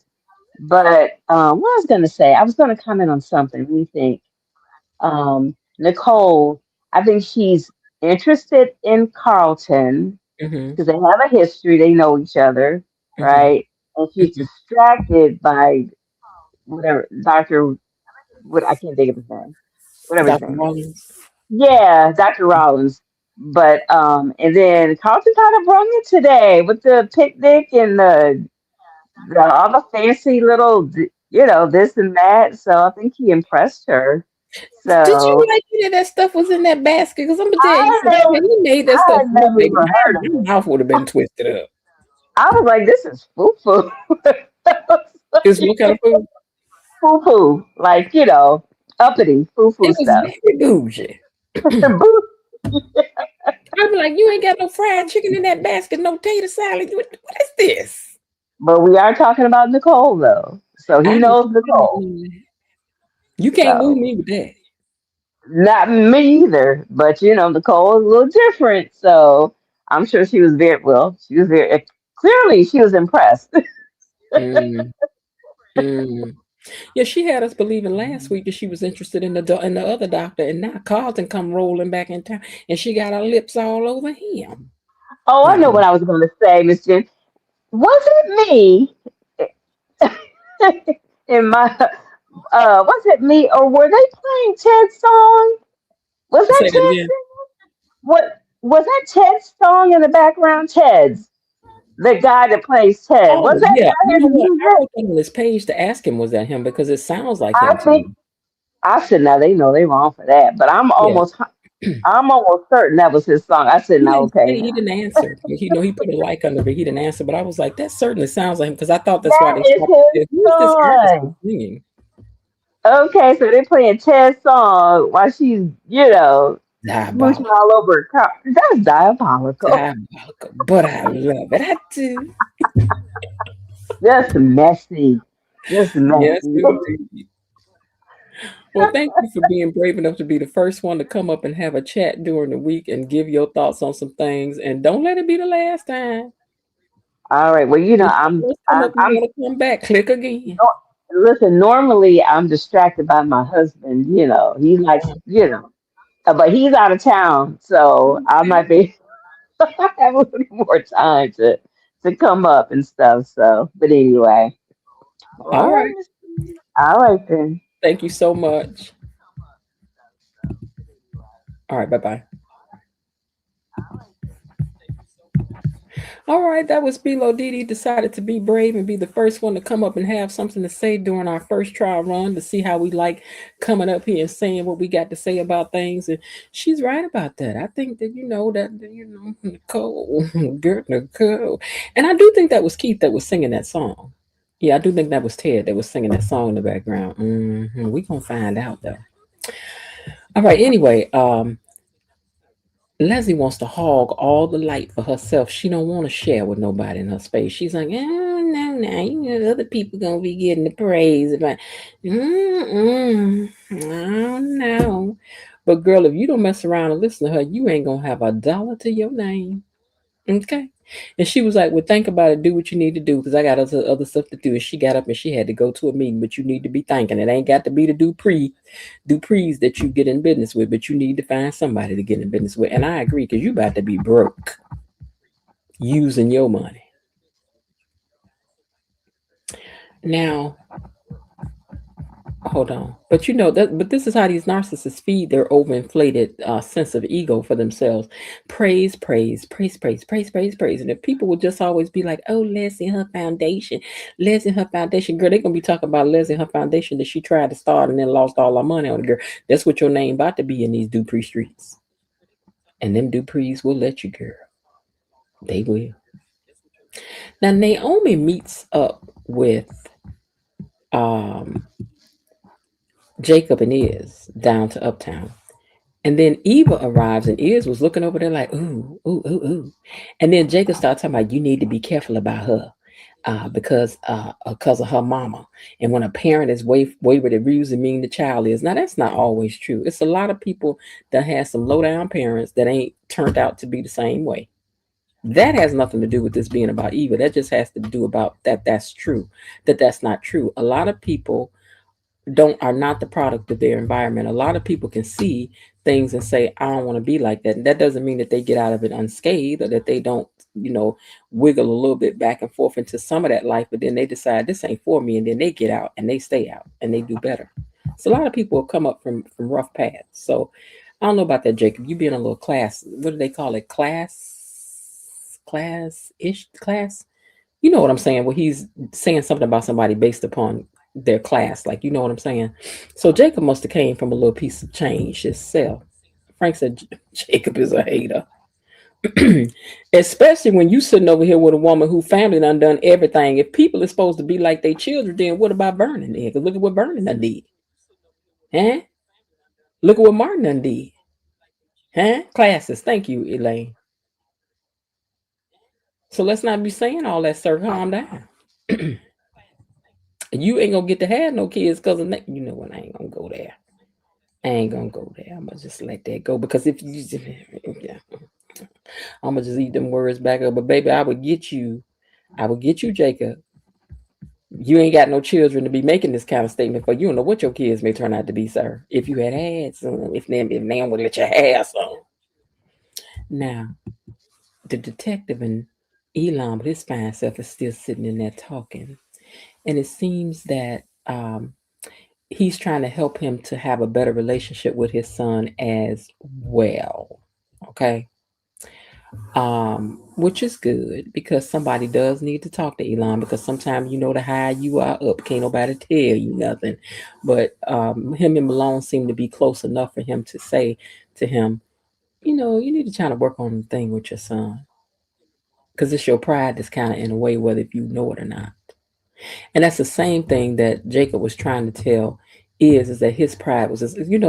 Speaker 7: But what I was going to say, I was going to comment on something. Let me think. Nicole, I think she's interested in Carlton
Speaker 4: Mm-hmm.
Speaker 7: because they have a history, they know each other,
Speaker 4: Mm-hmm.
Speaker 7: right? And she's distracted by whatever Doctor, what I can't think of his name, whatever his
Speaker 4: Dr.
Speaker 7: name is.
Speaker 4: Rollins.
Speaker 7: Yeah, Dr. Rollins. But and then Carlton kind of brung it today with the picnic and the all the fancy little, this and that. So I think he impressed her.
Speaker 4: Did you
Speaker 7: So
Speaker 4: like that stuff was in that basket? Because I'm gonna tell you,
Speaker 7: I never,
Speaker 4: when he made that
Speaker 7: I
Speaker 4: stuff
Speaker 7: had
Speaker 4: look
Speaker 7: never
Speaker 4: big,
Speaker 7: even heard of
Speaker 4: my
Speaker 7: it.
Speaker 4: mouth would have been twisted up.
Speaker 7: I was like, this is foo foo.
Speaker 4: It's what kind of food?
Speaker 7: Foo foo, like, uppity foo foo
Speaker 4: It was
Speaker 7: stuff.
Speaker 4: very bougie.
Speaker 7: Boo.
Speaker 4: I'd be like, you ain't got no fried chicken in that basket, no tater salad. What is this?
Speaker 7: But we are talking about Nicole, though. So he
Speaker 4: I
Speaker 7: knows Nicole.
Speaker 4: You can't woo
Speaker 7: So
Speaker 4: me with that.
Speaker 7: not me either. But, Nicole is a little different. So I'm sure she was she was clearly she was impressed.
Speaker 4: Mm, mm. Yeah, she had us believing last week that she was interested in the other doctor, and now Carlton come rolling back in town, and she got her lips all over him.
Speaker 7: Oh, I
Speaker 4: Now,
Speaker 7: know what I was going to say, Miss Jen. Was it me in my was it me or were they playing Ted's song? Was that
Speaker 4: say that
Speaker 7: Ted's
Speaker 4: again.
Speaker 7: singing? What was that Ted's song in the background? Ted's the guy that plays Ted. Was
Speaker 4: Oh
Speaker 7: that
Speaker 4: yeah,
Speaker 7: not
Speaker 4: you
Speaker 7: his
Speaker 4: know what? I
Speaker 7: music?
Speaker 4: wrote that on his page to ask him was that him because it sounds like
Speaker 7: I
Speaker 4: him to
Speaker 7: think
Speaker 4: me.
Speaker 7: I said now they know they wrong for that, but
Speaker 4: Yeah,
Speaker 7: I'm almost certain that was his song. I said
Speaker 4: he
Speaker 7: no,
Speaker 4: didn't
Speaker 7: okay
Speaker 4: say, he
Speaker 7: now.
Speaker 4: didn't answer. You know, he put a like under it. He didn't answer, but I was like, that certainly sounds like him because I thought that's why
Speaker 7: That
Speaker 4: they
Speaker 7: is
Speaker 4: stopped.
Speaker 7: his
Speaker 4: Who is this artist who's
Speaker 7: song.
Speaker 4: singing?
Speaker 7: Okay, so they're playing Ted's song while she's, smooching
Speaker 4: Diabolical,
Speaker 7: all over her car. That's diabolical.
Speaker 4: diabolical. But I love it. I do.
Speaker 7: Just messy. Just
Speaker 4: Yes,
Speaker 7: messy.
Speaker 4: indeed. Well, thank you for being brave enough to be the first one to come up and have a chat during the week and give your thoughts on some things. And don't let it be the last time.
Speaker 7: All right. Well,
Speaker 4: If something else come up, you
Speaker 7: I'm,
Speaker 4: want to come back, click again.
Speaker 7: listen, normally I'm distracted by my husband. He likes, but he's out of town. So I might be have a little more time to come up and stuff. So, but anyway.
Speaker 4: All
Speaker 7: All
Speaker 4: right.
Speaker 7: right. All right then.
Speaker 4: Thank you so much. All right. Bye bye. All right. That was Bilo Didi decided to be brave and be the first one to come up and have something to say during our first trial run to see how we like coming up here and saying what we got to say about things. And she's right about that. I think that, Nicole, girl, Nicole. And I do think that was Keith that was singing that song. Yeah, I do think that was Ted that was singing that song in the background. We gonna find out though. All right. Anyway, Leslie wants to hog all the light for herself. She don't want to share with nobody in her space. She's like, oh, no, other people gonna be getting the praise. If oh no. But girl, if you don't mess around and listen to her, you ain't gonna have a dollar to your name. Okay. And she was like, well, think about it. Do what you need to do because I got other stuff to do. And she got up and she had to go to a meeting, but you need to be thinking. It ain't got to be the Duprees that you get in business with, but you need to find somebody to get in business with. And I agree because you about to be broke using your money. Now, hold on. But but this is how these narcissists feed their overinflated sense of ego for themselves. Praise, praise, praise, praise, praise, praise, praise. And if people would just always be like, oh, Leslie and her foundation, Leslie and her foundation, girl, they're gonna be talking about Leslie and her foundation that she tried to start and then lost all her money on it, girl. That's what your name about to be in these Dupree streets. And them Duprees will let you, girl. They will. Now Naomi meets up with um Jacob and Iz down to Uptown. And then Eva arrives and Iz was looking over there like, ooh, ooh, ooh, ooh. And then Jacob starts talking about you need to be careful about her because of her mama. And when a parent is wayward, it rude and mean the child is. Now that's not always true. It's a lot of people that have some low down parents that ain't turned out to be the same way. That has nothing to do with this being about Eva. That just has to do about that's true. That's not true. A lot of people don't are not the product of their environment. A lot of people can see things and say, I don't want to be like that. And that doesn't mean that they get out of it unscathed or that they don't, wiggle a little bit back and forth into some of that life, but then they decide this ain't for me, and then they get out and they stay out and they do better. So a lot of people have come up from rough paths. So I don't know about that, Jacob. You being a little class, what do they call it? Class. You know what I'm saying? Well, he's saying something about somebody based upon their class, like you know what I'm saying. So Jacob must have came from a little piece of change himself. Frank said Jacob is a hater, especially when you sitting over here with a woman who family done everything. If people are supposed to be like their children, then what about Vernon? Then, because look at what Vernon done did, huh? Look at what Martin done did, huh? Classes. Thank you, Elaine. So let's not be saying all that, sir. Calm down. You ain't gonna get to have no kids because of that. You know what? I ain't gonna go there. I ain't gonna go there. I'm gonna just let that go because if you, yeah, I'm gonna just eat them words back up. But baby, I would get you, Jacob. You ain't got no children to be making this kind of statement for. You don't know what your kids may turn out to be, sir. If you had some, if they would let you have some. Now, the detective and Elon with his fine self is still sitting in there talking. And it seems that he's trying to help him to have a better relationship with his son as well. Okay. Which is good because somebody does need to talk to Elon because sometimes the higher you are up, can't nobody tell you nothing. But him and Malone seem to be close enough for him to say to him, you need to try to work on the thing with your son because it's your pride that's kind of in a way, whether if you know it or not. And that's the same thing that Jacob was trying to tell is that his pride was,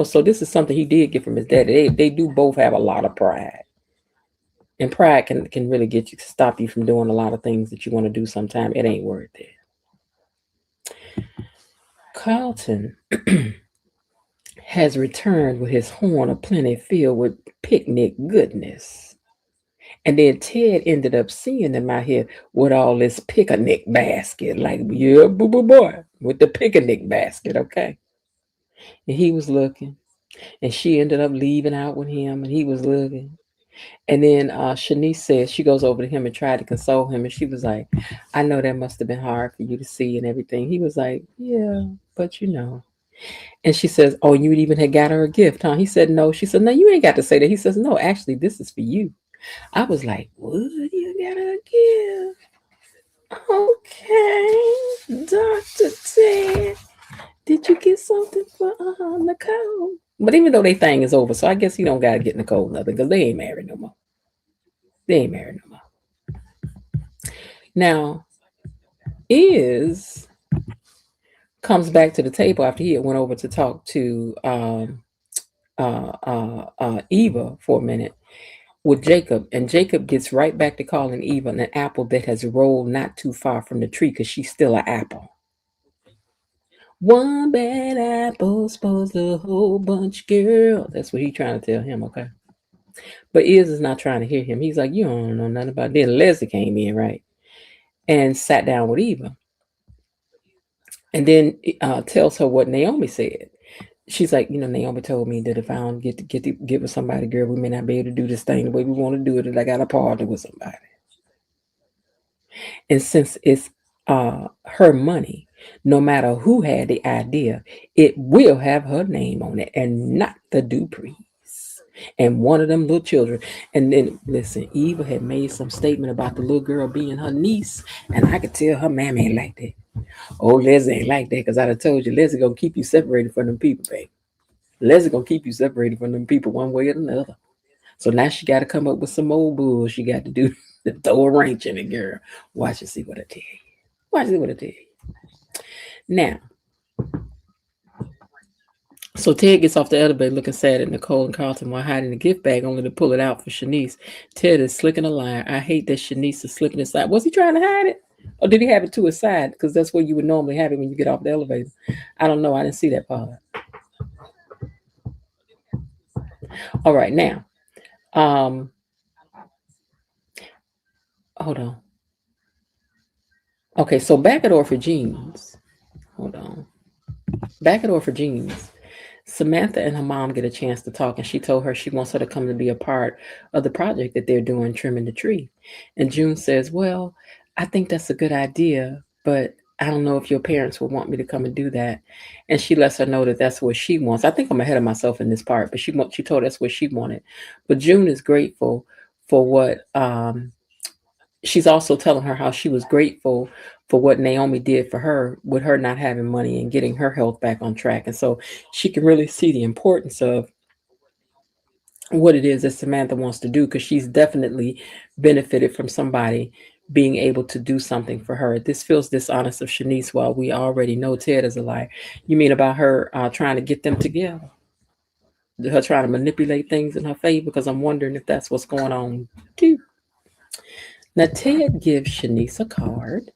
Speaker 4: so this is something he did get from his daddy. They do both have a lot of pride. And pride can really get you, stop you from doing a lot of things that you want to do sometime. It ain't worth it. Carlton has returned with his horn of plenty filled with picnic goodness. And then Ted ended up seeing them out here with all this picnic basket. Like, yeah, boo boo boy, with the picnic basket, okay? And he was looking. And she ended up leaving out with him, and he was looking. And then Shanice says she goes over to him and tried to console him, and she was like, "I know that must have been hard for you to see and everything." He was like, "Yeah, but And she says, "Oh, you even had got her a gift, huh?" He said, "No." She said, "No, you ain't got to say that." He says, "No, actually, this is for you." I was like, "What? You got her a gift? Okay, Dr. Ted. Did you get something for Nicole?" But even though they thing is over, so I guess he don't gotta get Nicole nothing because they ain't married no more. They ain't married no more. Now, Iz comes back to the table after he had went over to talk to Eva for a minute with Jacob, and Jacob gets right back to calling Eva an apple that has rolled not too far from the tree because she's still an apple. One bad apple spoils the whole bunch, girl. That's what he's trying to tell him, okay? But Iz is not trying to hear him. He's like, you don't know nothing about it. Then Leslie came in, right? And sat down with Eva. And then tells her what Naomi said. She's like, Naomi told me that if I don't get with somebody, girl, we may not be able to do this thing the way we want to do it. And I got a partner with somebody. And since it's her money, no matter who had the idea, it will have her name on it and not the Duprees and one of them little children. And then listen, Eva had made some statement about the little girl being her niece, and I could tell her mammy ain't like that. Oh, Leslie ain't like that because I done told you Leslie gonna keep you separated from them people, babe. Leslie gonna keep you separated from them people one way or another. So now she got to come up with some old bull she got to do to throw a wrench in it, girl. Watch and see what I tell you. Watch and see what I tell you. Now, so Ted gets off the elevator looking sad at Nicole and Carlton while hiding the gift bag, only to pull it out for Shanice. Ted is slicking a line. I hate that Shanice is slipping aside. Was he trying to hide it? Or did he have it to his side? Because that's where you would normally have it when you get off the elevator. I don't know. I didn't see that part. All right, now. Hold on. Okay, so back at Orphans. Hold on. Back at Orphans, Samantha and her mom get a chance to talk, and she told her she wants her to come to be a part of the project that they're doing, trimming the tree. And June says, well, I think that's a good idea, but I don't know if your parents would want me to come and do that. And she lets her know that that's what she wants. I think I'm ahead of myself in this part, but she told us what she wanted. But June is grateful for what she's also telling her how she was grateful for what Naomi did for her with her not having money and getting her health back on track. And so she can really see the importance of what it is that Samantha wants to do, because she's definitely benefited from somebody being able to do something for her. This feels dishonest of Shanice while we already know Ted is a liar. You mean about her trying to get them together? Her trying to manipulate things in her favor? Because I'm wondering if that's what's going on too. Now, Ted gives Shanice a card,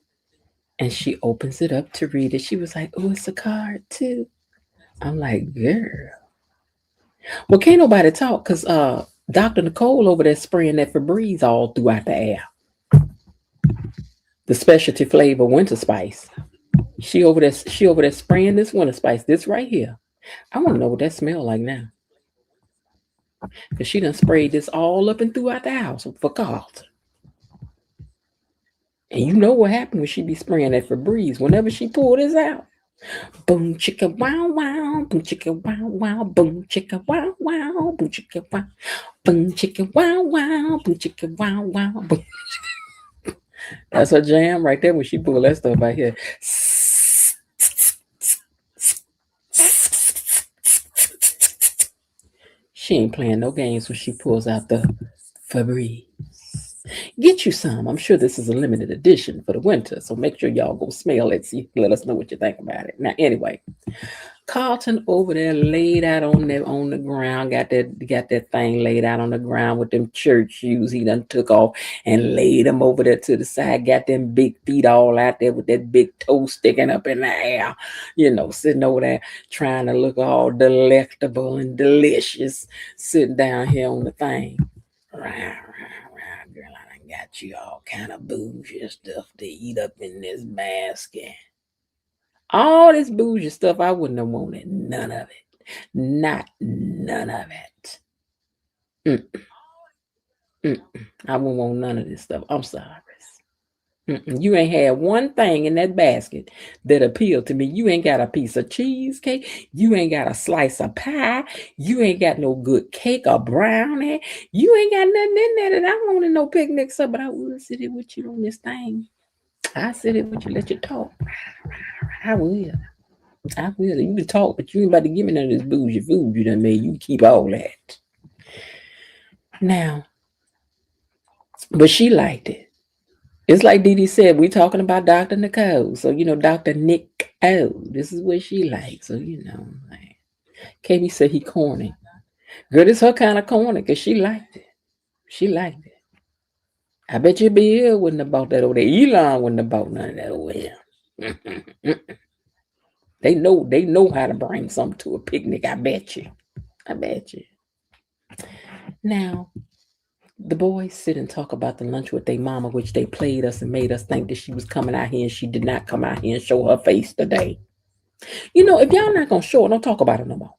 Speaker 4: and she opens it up to read it. She was like, oh, it's a card, too. I'm like, girl. Well, can't nobody talk because Dr. Nicole over there spraying that Febreze all throughout the air. The specialty flavor winter spice. She over there spraying this winter spice. This right here. I want to know what that smell like now. Because she done sprayed this all up and throughout the house for Carlton. And you know what happened when she be spraying that Febreze. Whenever she pull this out, boom chicka wow wow, boom chicka wow wow, boom chicka wow wow, boom chicka wow, boom chicka wow wow, boom chicka wow wow. Boom. That's her jam right there when she pull that stuff out here. She ain't playing no games when she pulls out the Febreze. Get you some. I'm sure this is a limited edition for the winter, so make sure y'all go smell it. See, let us know what you think about it. Now, anyway, Carlton over there laid out on the ground, got that thing laid out on the ground with them church shoes he done took off and laid them over there to the side, got them big feet all out there with that big toe sticking up in the air, sitting over there trying to look all delectable and delicious, sitting down here on the thing. Right. Girl, I done got you all kind of bougie stuff to eat up in this basket. All this bougie stuff, I wouldn't have wanted none of it. Not none of it. I wouldn't want none of this stuff. I'm sorry. You ain't had one thing in that basket that appealed to me. You ain't got a piece of cheesecake. You ain't got a slice of pie. You ain't got no good cake or brownie. You ain't got nothing in there that I wanted no picnic. So, but I will sit here with you on this thing. I sit here with you, let you talk. I will. You can talk, but you ain't about to give me none of this bougie food you done made. You keep all that. Now, but she liked it. It's like Dee Dee said, we talking about Dr. Nicole. So, Dr. Nick O. This is what she likes. So, like, KB said he corny. Girl, it's her kind of corny because she liked it. She liked it. I bet you Bill wouldn't have bought that over there. Elon wouldn't have bought none of that over here. They know how to bring something to a picnic. I bet you. Now, the boys sit and talk about the lunch with their mama, which they played us and made us think that she was coming out here, and she did not come out here and show her face today. If y'all not gonna show it, don't talk about it no more.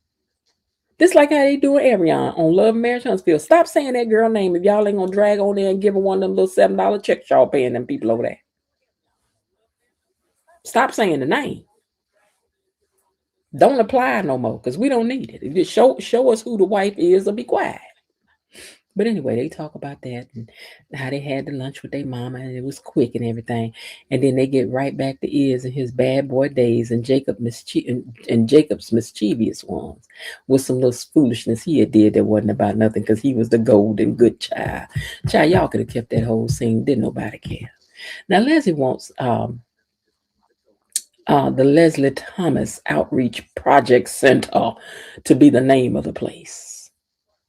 Speaker 4: This like how they do in Arion on Love and Marriage Huntsville. Stop saying that girl name if y'all ain't gonna drag on there and give her one of them little $7 checks y'all paying them people over there. Stop saying the name. Don't apply no more because we don't need it. If you show us who the wife is or be quiet. But anyway, they talk about that and how they had the lunch with their mama and it was quick and everything. And then they get right back to Iz and his bad boy days and Jacob's mischievous ones with some little foolishness he had did that wasn't about nothing because he was the golden good child. Child, y'all could have kept that whole scene. Didn't nobody care. Now, Leslie wants the Leslie Thomas Outreach Project Center to be the name of the place.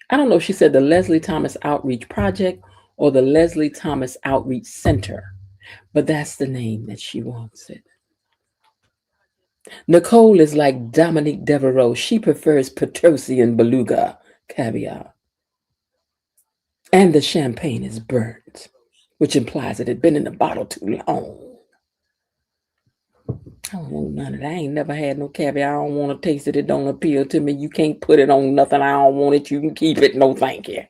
Speaker 4: I don't know if she said the Leslie Thomas Outreach Project or the Leslie Thomas Outreach Center, but that's the name that she wants it. Nicole is like Dominique Devereaux. She prefers Petrosian beluga caviar. And the champagne is burnt, which implies it had been in the bottle too long. I don't want none of that. I ain't never had no caviar. I don't want to taste it. It don't appeal to me. You can't put it on nothing. I don't want it. You can keep it. No, thank you.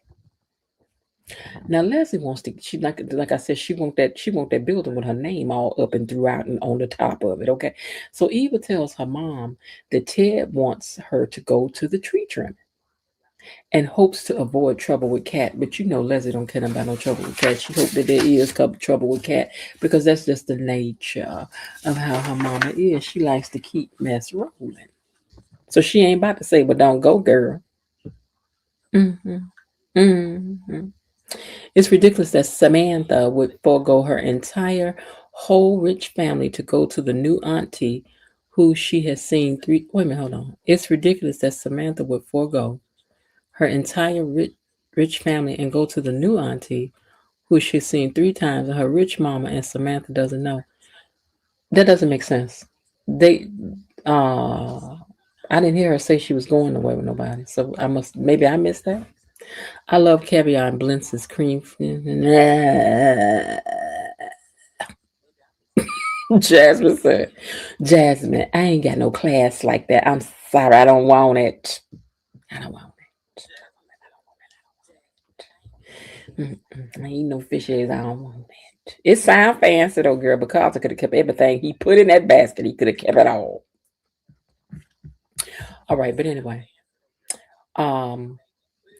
Speaker 4: Now Leslie wants to. She like I said. She want that building with her name all up and throughout and on the top of it. Okay. So Eva tells her mom that Ted wants her to go to the tree trimming and hopes to avoid trouble with Cat. But Leslie don't care about no trouble with Cat. She hopes that there is trouble with Cat because that's just the nature of how her mama is. She likes to keep mess rolling. So she ain't about to say, but don't go, girl. It's ridiculous that Samantha would forego her entire whole rich family to go to the new auntie who she has seen three. Wait a minute, hold on. It's ridiculous that Samantha would forego her entire rich family and go to the new auntie who she's seen 3 times and her rich mama and Samantha doesn't know. That doesn't make sense. I didn't hear her say she was going away with nobody. So maybe I missed that. I love caviar and Blintz's cream. Jasmine said, Jasmine, I ain't got no class like that. I'm sorry, I don't want it. I don't want it. I ain't no fish eggs. I don't want it. It sound fancy though, girl, but Carlton could have kept everything he put in that basket. He could have kept it all. All right, but anyway, um,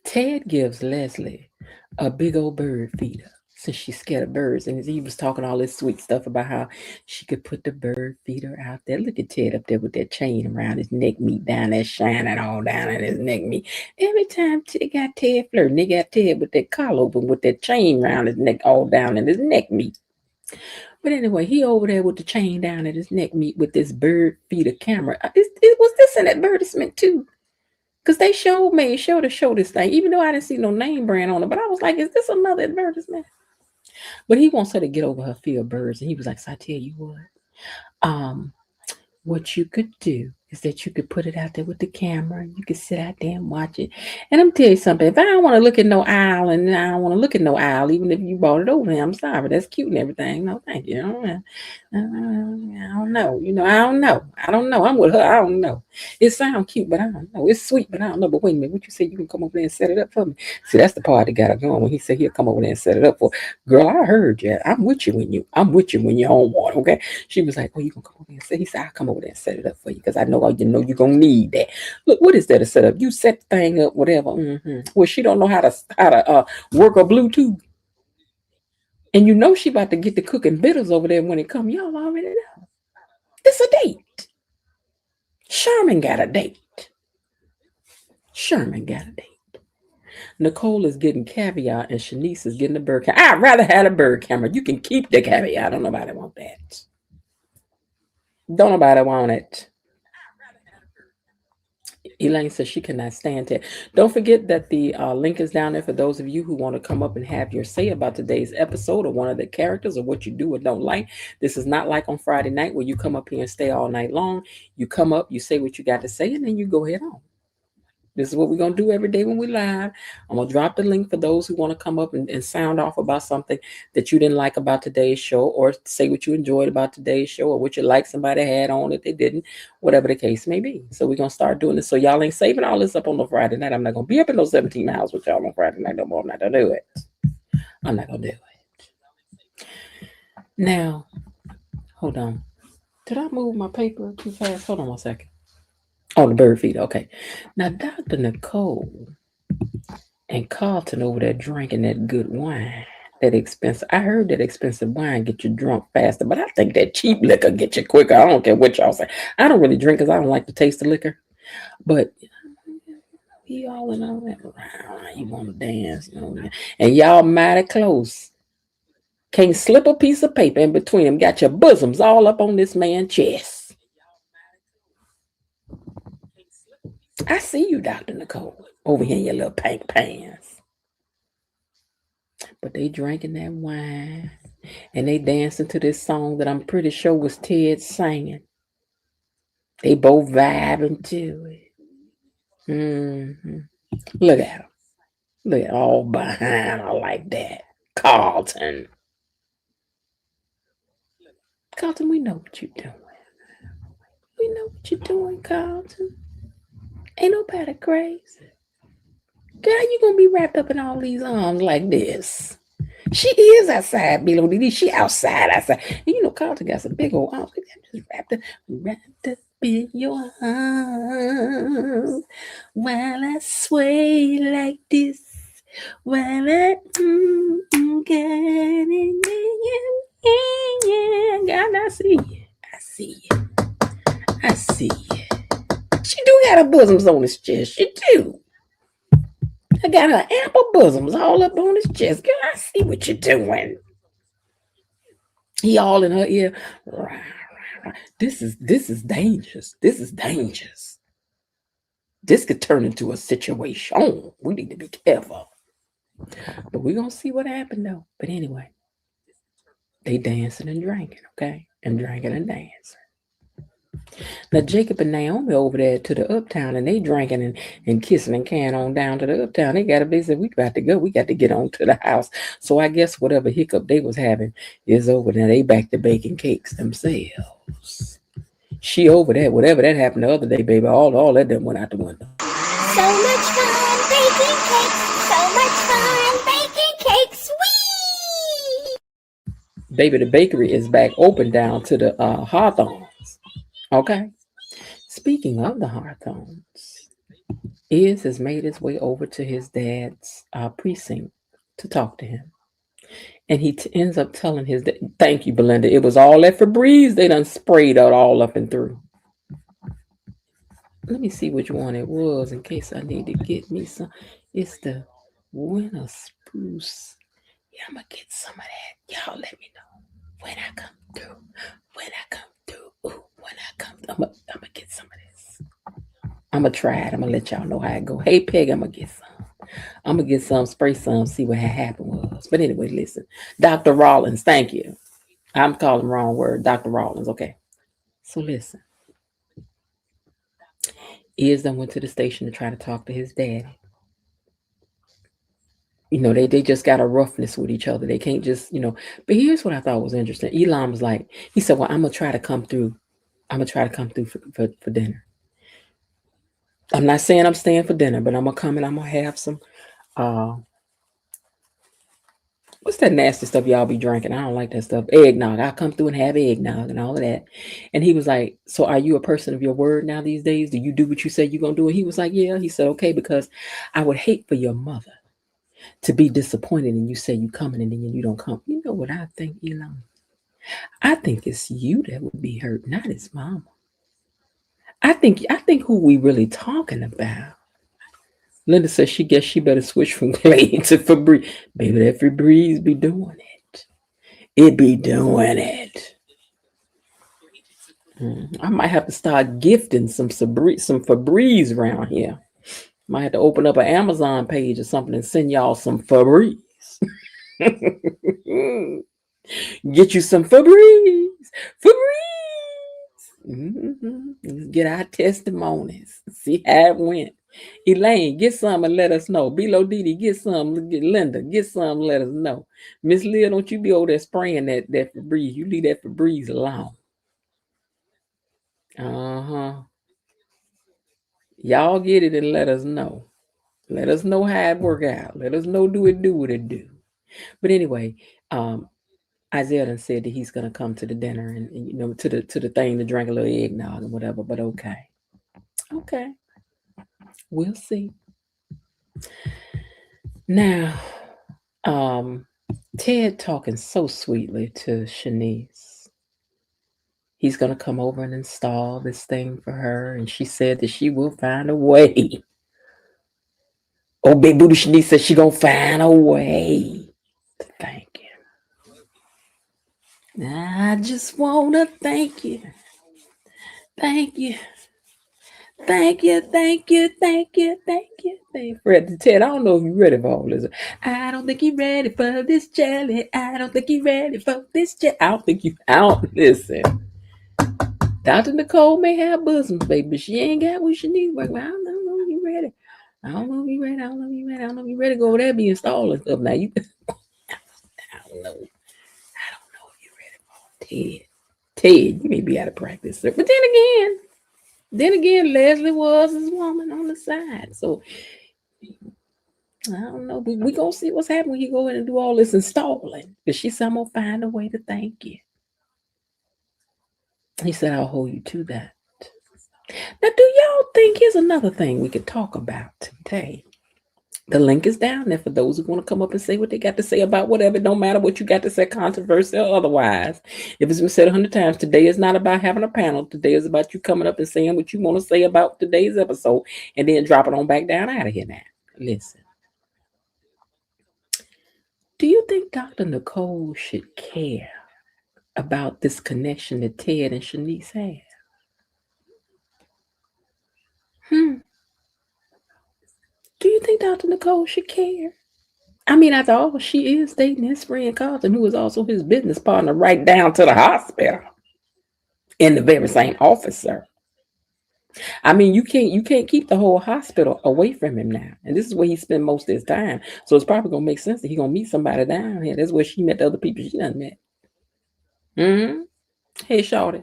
Speaker 4: Ted gives Leslie a big old bird feeder since she's scared of birds. And he was talking all this sweet stuff about how she could put the bird feeder out there. Look at Ted up there with that chain around his neck meat down there, shining all down in his neck meat. Every time they got Ted flirting, they got Ted with that collar open with that chain around his neck, all down in his neck meat. But anyway, he over there with the chain down at his neck meat with this bird feeder camera. Was this an advertisement too? Because they made sure to show this thing, even though I didn't see no name brand on it. But I was like, is this another advertisement? But he wants her to get over her fear of birds. And he was like, so I tell you what you could do is that you could put it out there with the camera and you could sit out there and watch it. And I'm telling you something, if I don't want to look at no owl and I don't want to look at no owl, even if you bought it over here, I'm sorry, that's cute and everything. No, thank you. I don't know. I don't know. I'm with her. I don't know. It sounds cute, but I don't know. It's sweet, but I don't know. But wait a minute, what you say you can come over there and set it up for me? See, that's the part that got her going when he said he'll come over there and set it up for her. Girl, I heard you. I'm with you when you on one, okay? She was like, oh, you gonna come over there and set? He said, I'll come over there and set it up for you because I know you're gonna need that. Look, what is that to set up? You set the thing up, whatever. Well, she don't know how to work a Bluetooth. And you know she about to get the cooking bitters over there when it come. Y'all already know. It's a date. Sherman got a date. Nicole is getting caviar and Shanice is getting the bird camera. I'd rather have a bird camera. You can keep the caviar. Don't nobody want that. Don't nobody want it. Elaine says she cannot stand it. Don't forget that the link is down there for those of you who want to come up and have your say about today's episode or one of the characters or what you do or don't like. This is not like on Friday night where you come up here and stay all night long. You come up, you say what you got to say, and then you go ahead on. This is what we're going to do every day when we live. I'm going to drop the link for those who want to come up and sound off about something that you didn't like about today's show or say what you enjoyed about today's show or what you like somebody had on it they didn't, whatever the case may be. So we're going to start doing this. So y'all ain't saving all this up on the Friday night. I'm not going to be up in those 17 hours with y'all on Friday night no more. I'm not going to do it. I'm not going to do it. Now, hold on. Did I move my paper too fast? Hold on 1 second. Oh, the bird feeder. Okay. Now, Dr. Nicole and Carlton over there drinking that good wine, that expensive. I heard that expensive wine get you drunk faster, but I think that cheap liquor get you quicker. I don't care what y'all say. I don't really drink because I don't like the taste of liquor. But we all in all that. You want to dance, and y'all mighty close. Can't slip a piece of paper in between them. Got your bosoms all up on this man's chest. I see you, Dr. Nicole, over here in your little pink pants. But they drinking that wine and they dancing to this song that I'm pretty sure was Ted singing. They both vibing to it. Look at them. Look at all behind her like that. Carlton, we know what you're doing. We know what you're doing, Carlton. Ain't nobody crazy. Girl, you gonna be wrapped up in all these arms like this? She is outside, below DD. She outside. And Carlton got some big old arms. Just wrapped up in your arms while I sway like this. While I get in God, I see you. I see you. She do got her bosoms on his chest. She do. I got her ample bosoms all up on his chest. Girl, I see what you're doing. He all in her ear. This is dangerous. This is dangerous. This could turn into a situation. We need to be careful. But we're going to see what happened, though. But anyway, they dancing and drinking, okay? And drinking and dancing. Now Jacob and Naomi over there to the uptown, and they drinking and kissing and carrying on down to the uptown. They got a visit. We got to go. We got to get on to the house. So I guess whatever hiccup they was having is over. Now they back to baking cakes themselves. She over there. Whatever that happened the other day, baby. All that done went out the window.
Speaker 5: So much fun baking cakes. So much fun baking cakes. Whee!
Speaker 4: Baby, the bakery is back open down to the Hawthorns. Okay. Speaking of the Hawthorns, Iz has made his way over to his dad's precinct to talk to him. And he ends up telling his dad, thank you, Belinda. It was all that Febreze. They done sprayed out all up and through. Let me see which one it was in case I need to get me some. It's the winter spruce. Yeah, I'm going to get some of that. Y'all let me know when I come through. When I come through. Ooh, when I come through. I'm going to get some of this. I'm going to try it. I'm going to let y'all know how it go. Hey, Peg, I'm going to get some. I'm going to get some, spray some, see what happened was. But anyway, listen. Dr. Rollins, thank you. I'm calling wrong word. Dr. Rollins, okay. So listen. Iz then went to the station to try to talk to his daddy. You know, they just got a roughness with each other. They can't just, but here's what I thought was interesting. Elon was like, he said, well, I'm going to try to come through. I'm going to try to come through for dinner. I'm not saying I'm staying for dinner, but I'm going to come and I'm going to have some, what's that nasty stuff y'all be drinking? I don't like that stuff. Eggnog. I'll come through and have eggnog and all of that. And he was like, so are you a person of your word now these days? Do you do what you say you're going to do? And he was like, yeah. He said, okay, because I would hate for your mother to be disappointed and you say you coming and then you don't come. You know what I think, Elon? I think it's you that would be hurt, not his mama. I think who we really talking about. Linda says she guess she better switch from Glade to Febreze. Baby, that Febreze be doing it. It be doing it. I might have to start gifting some Febreze around here. Might have to open up an Amazon page or something and send y'all some Febreze. Get you some Febreze. Let's get our testimonies. See how it went. Elaine, get some and let us know. Bilo Didi, get some. Get Linda, get some and let us know. Miss Leah, don't you be over there spraying that Febreze. You leave that Febreze alone. Y'all get it and let us know. Let us know how it work out. Let us know do what it do. But anyway, Isaiah done said that he's gonna come to the dinner and to the thing to drink a little eggnog and whatever. But okay, we'll see. Now, Ted talking so sweetly to Shanice. He's gonna come over and install this thing for her, and she said that she will find a way. Oh, big booty Shanice said she gonna find a way to thank you. I just wanna thank you. Thank you. Thank you. Fred Ted, I don't know if you're ready for all this. I don't think you're ready for this jelly. I don't think you're ready for this jelly. I don't listen. Dr. Nicole may have bosoms, baby, but she ain't got what she needs. I don't know if you're ready. I don't know if you're ready to go over there and be installing stuff. Now you I don't know if you're ready for Ted. Ted, you may be out of practice, sir. But then again, Leslie was his woman on the side. So I don't know. We gonna see what's happening when he go in and do all this installing. But she said, I'm gonna find a way to thank you. He said, I'll hold you to that. Now, do y'all think here's another thing we could talk about today? The link is down there for those who want to come up and say what they got to say about whatever. It don't matter what you got to say, controversial or otherwise. If it's been said 100 times, today is not about having a panel. Today is about you coming up and saying what you want to say about today's episode and then drop it on back down out of here now. Listen. Do you think Dr. Nicole should care about this connection that Ted and Shanice have? Do you think Dr. Nicole should care? I mean, after all, she is dating his friend Carlton, who is also his business partner right down to the hospital. in the very same office, sir. I mean, you can't keep the whole hospital away from him now. And this is where he spent most of his time. So it's probably gonna make sense that he gonna meet somebody down here. That's where she met the other people she done met. Mm-hmm. Hey, Shorty.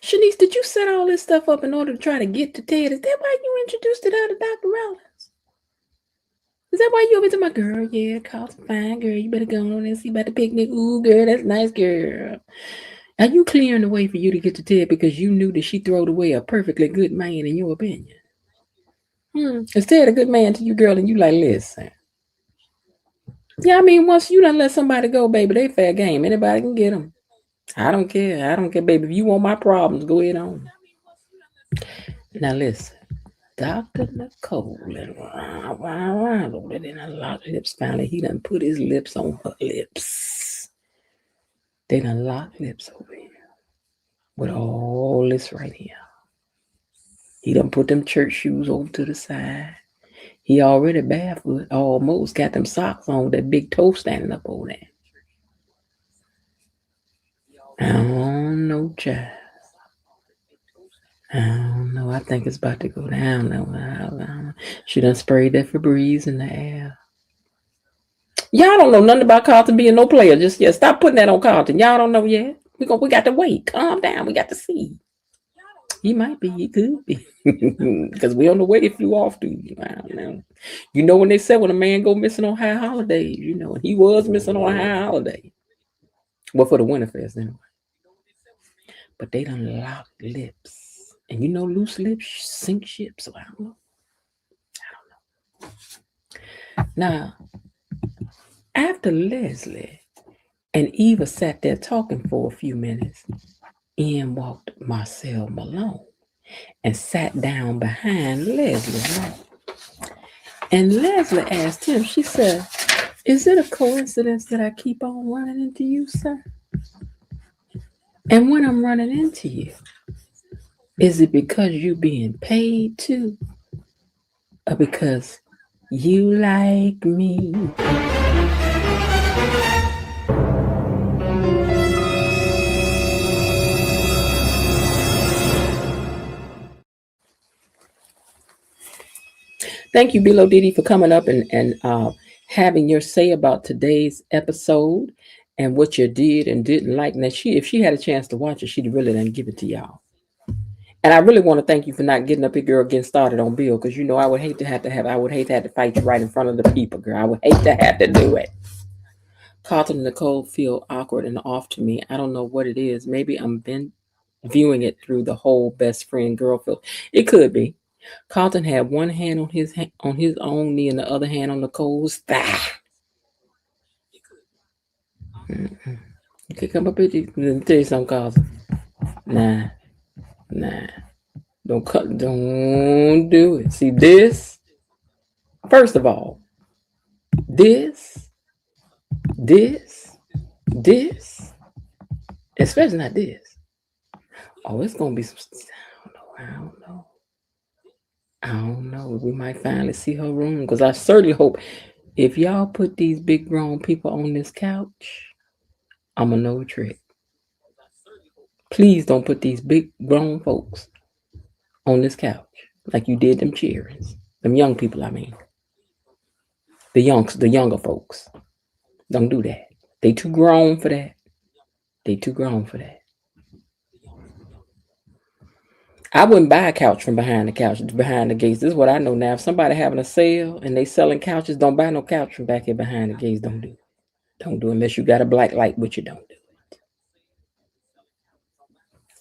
Speaker 4: Shanice, did you set all this stuff up in order to try to get to Ted? Is that why you introduced it to Dr. Rollins? Is that why you over to my girl? Yeah, call's fine, girl. You better go on and see about the picnic. Ooh, girl, that's nice, girl. Are you clearing the way for you to get to Ted because you knew that she throwed away a perfectly good man in your opinion? Is Ted a good man to you, girl? And you like, listen. Yeah, I mean, once you done let somebody go, baby, they fair game. Anybody can get them. I don't care. I don't care, baby. If you want my problems, go ahead on. Now listen. Dr. Nicole and over there in a locked lips. Finally, he done put his lips on her lips. They done locked lips over here with all this right here. He done put them church shoes over to the side. He already barefoot, almost got them socks on with that big toe standing up over there. I don't know, child. I don't know. I think it's about to go down now. She done sprayed that Febreze in the air. Y'all don't know nothing about Carlton being no player just yet. Stop putting that on Carlton. Y'all don't know yet. We got to wait. Calm down. We got to see. He might be. He could be. Because we on the way he flew off to. I don't know. You know when they said when a man go missing on high holidays, you know, he was missing on a high holiday. Well, for the Winterfest anyway. But they done locked lips. And you know loose lips sink ships. So I don't know. Now, after Leslie and Eva sat there talking for a few minutes, in walked Marcel Malone and sat down behind Leslie. Right? And Leslie asked him, she said, is it a coincidence that I keep on running into you, sir? And when I'm running into you, is it because you being paid to? Or because you like me? Thank you, Bilo Didi, for coming up and having your say about today's episode and what you did and didn't like. Now, if she had a chance to watch it, she'd really done give it to y'all. And I really want to thank you for not getting up here, girl, getting started on Bill, because you know I would hate to have to fight you right in front of the people, girl. I would hate to have to do it. Carlton and Nicole feel awkward and off to me. I don't know what it is. Maybe I'm viewing it through the whole best friend girl feel. It could be. Carlton had one hand on his own knee and the other hand on Nicole's thigh. You could come up with you. Let me tell you something, Carlton. Nah. Don't do it. See this? First of all, this, especially not this. Oh, it's gonna be some. I don't know. We might finally see her room because I certainly hope if y'all put these big grown people on this couch, I'm gonna know a trick. Please don't put these big grown folks on this couch like you did them cheerings. Them young people, I mean. The younger folks. Don't do that. They too grown for that. I wouldn't buy a couch from behind the gates. This is what I know now. If somebody having a sale and they selling couches, don't buy no couch from back here behind the gates. Don't do it. Don't do it unless you got a black light, which you don't do it.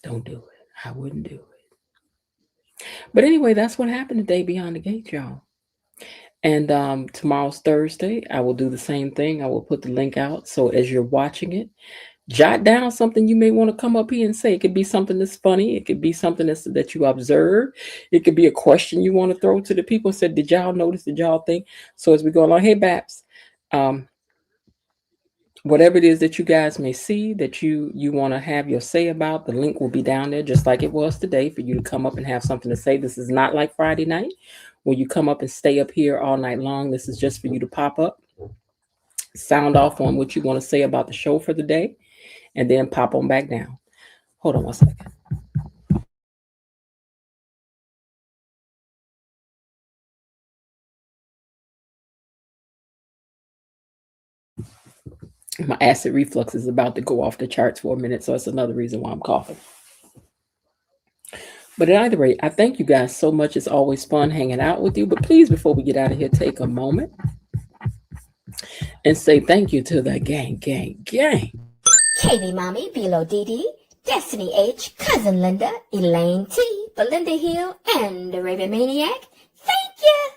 Speaker 4: Don't do it. I wouldn't do it. But anyway, that's what happened today beyond the gate, y'all. And tomorrow's Thursday. I will do the same thing. I will put the link out. So as you're watching it, jot down something you may want to come up here and say. It could be something that's funny. It could be something that you observe. It could be a question you want to throw to the people and say, did y'all notice? Did y'all think? So as we go along, hey, Babs, whatever it is that you guys may see that you want to have your say about, the link will be down there just like it was today for you to come up and have something to say. This is not like Friday night where you come up and stay up here all night long. This is just for you to pop up sound off on what you want to say about the show for the day, and then pop on back down. Hold on one second. My acid reflux is about to go off the charts for a minute, so that's another reason why I'm coughing. But at either rate, I thank you guys so much. It's always fun hanging out with you. But please, before we get out of here, take a moment and say thank you to the gang.
Speaker 5: Katie Mommy, Bilo Dee, Destiny H, Cousin Linda, Elaine T, Belinda Hill, and the Raven Maniac. Thank you.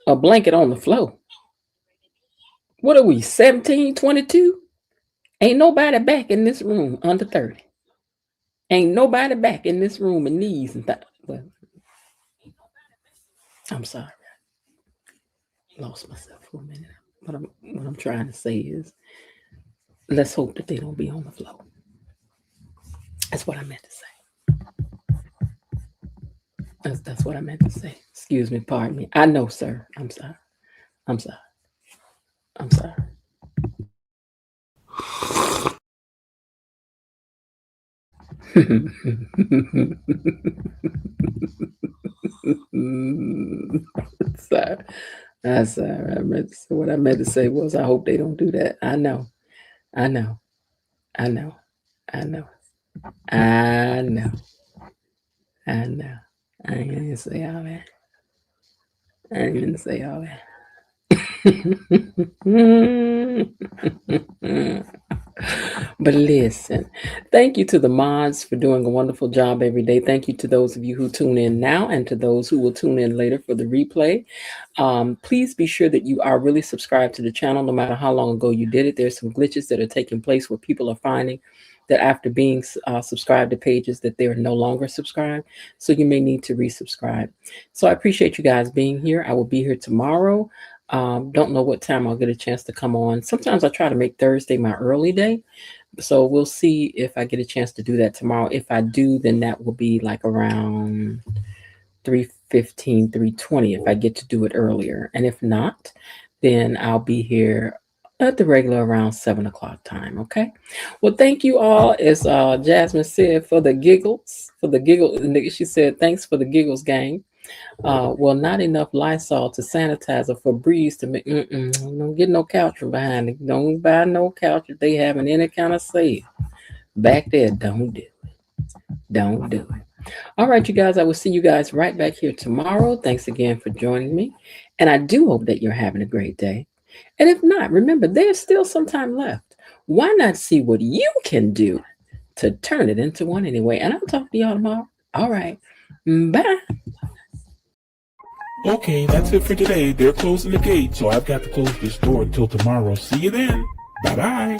Speaker 4: A blanket on the floor. What are we, 17, 22? Ain't nobody back in this room under 30. Ain't nobody back in this room in knees and thighs. Well, I'm sorry. Lost myself for a minute. What I'm trying to say is, let's hope that they don't be on the floor. That's what I meant to say. That's what I meant to say. Excuse me, pardon me. I know, sir. I'm sorry. Sorry. That's sorry. What I meant to say was, I hope they don't do that. I know. I ain't gonna say all that. But listen, thank you to the mods for doing a wonderful job every day. Thank you to those of you who tune in now and to those who will tune in later for the replay. Please be sure that you are really subscribed to the channel, no matter how long ago you did it. There's some glitches that are taking place where people are finding that after being subscribed to pages that they're no longer subscribed. So you may need to resubscribe. So I appreciate you guys being here. I will be here tomorrow. Don't know what time I'll get a chance to come on. Sometimes I try to make Thursday my early day. So we'll see if I get a chance to do that tomorrow. If I do, then that will be like around 3:15, 3:20 if I get to do it earlier. And if not, then I'll be here at the regular around 7 o'clock time. Okay. Well, thank you all. As Jasmine said, for the giggles. She said, thanks for the giggles, gang. Well, not enough Lysol to sanitize or Febreze to make. Don't get no couch from behind it. Don't buy no couch if they having any kind of sale back there. Don't do it. All right, you guys. I will see you guys right back here tomorrow. Thanks again for joining me, and I do hope that you're having a great day. And if not, remember there's still some time left. Why not see what you can do to turn it into one anyway? And I'll talk to y'all tomorrow. All right, bye.
Speaker 8: Okay, that's it for today. They're closing the gate, so I've got to close this door until tomorrow. See you then. Bye-bye.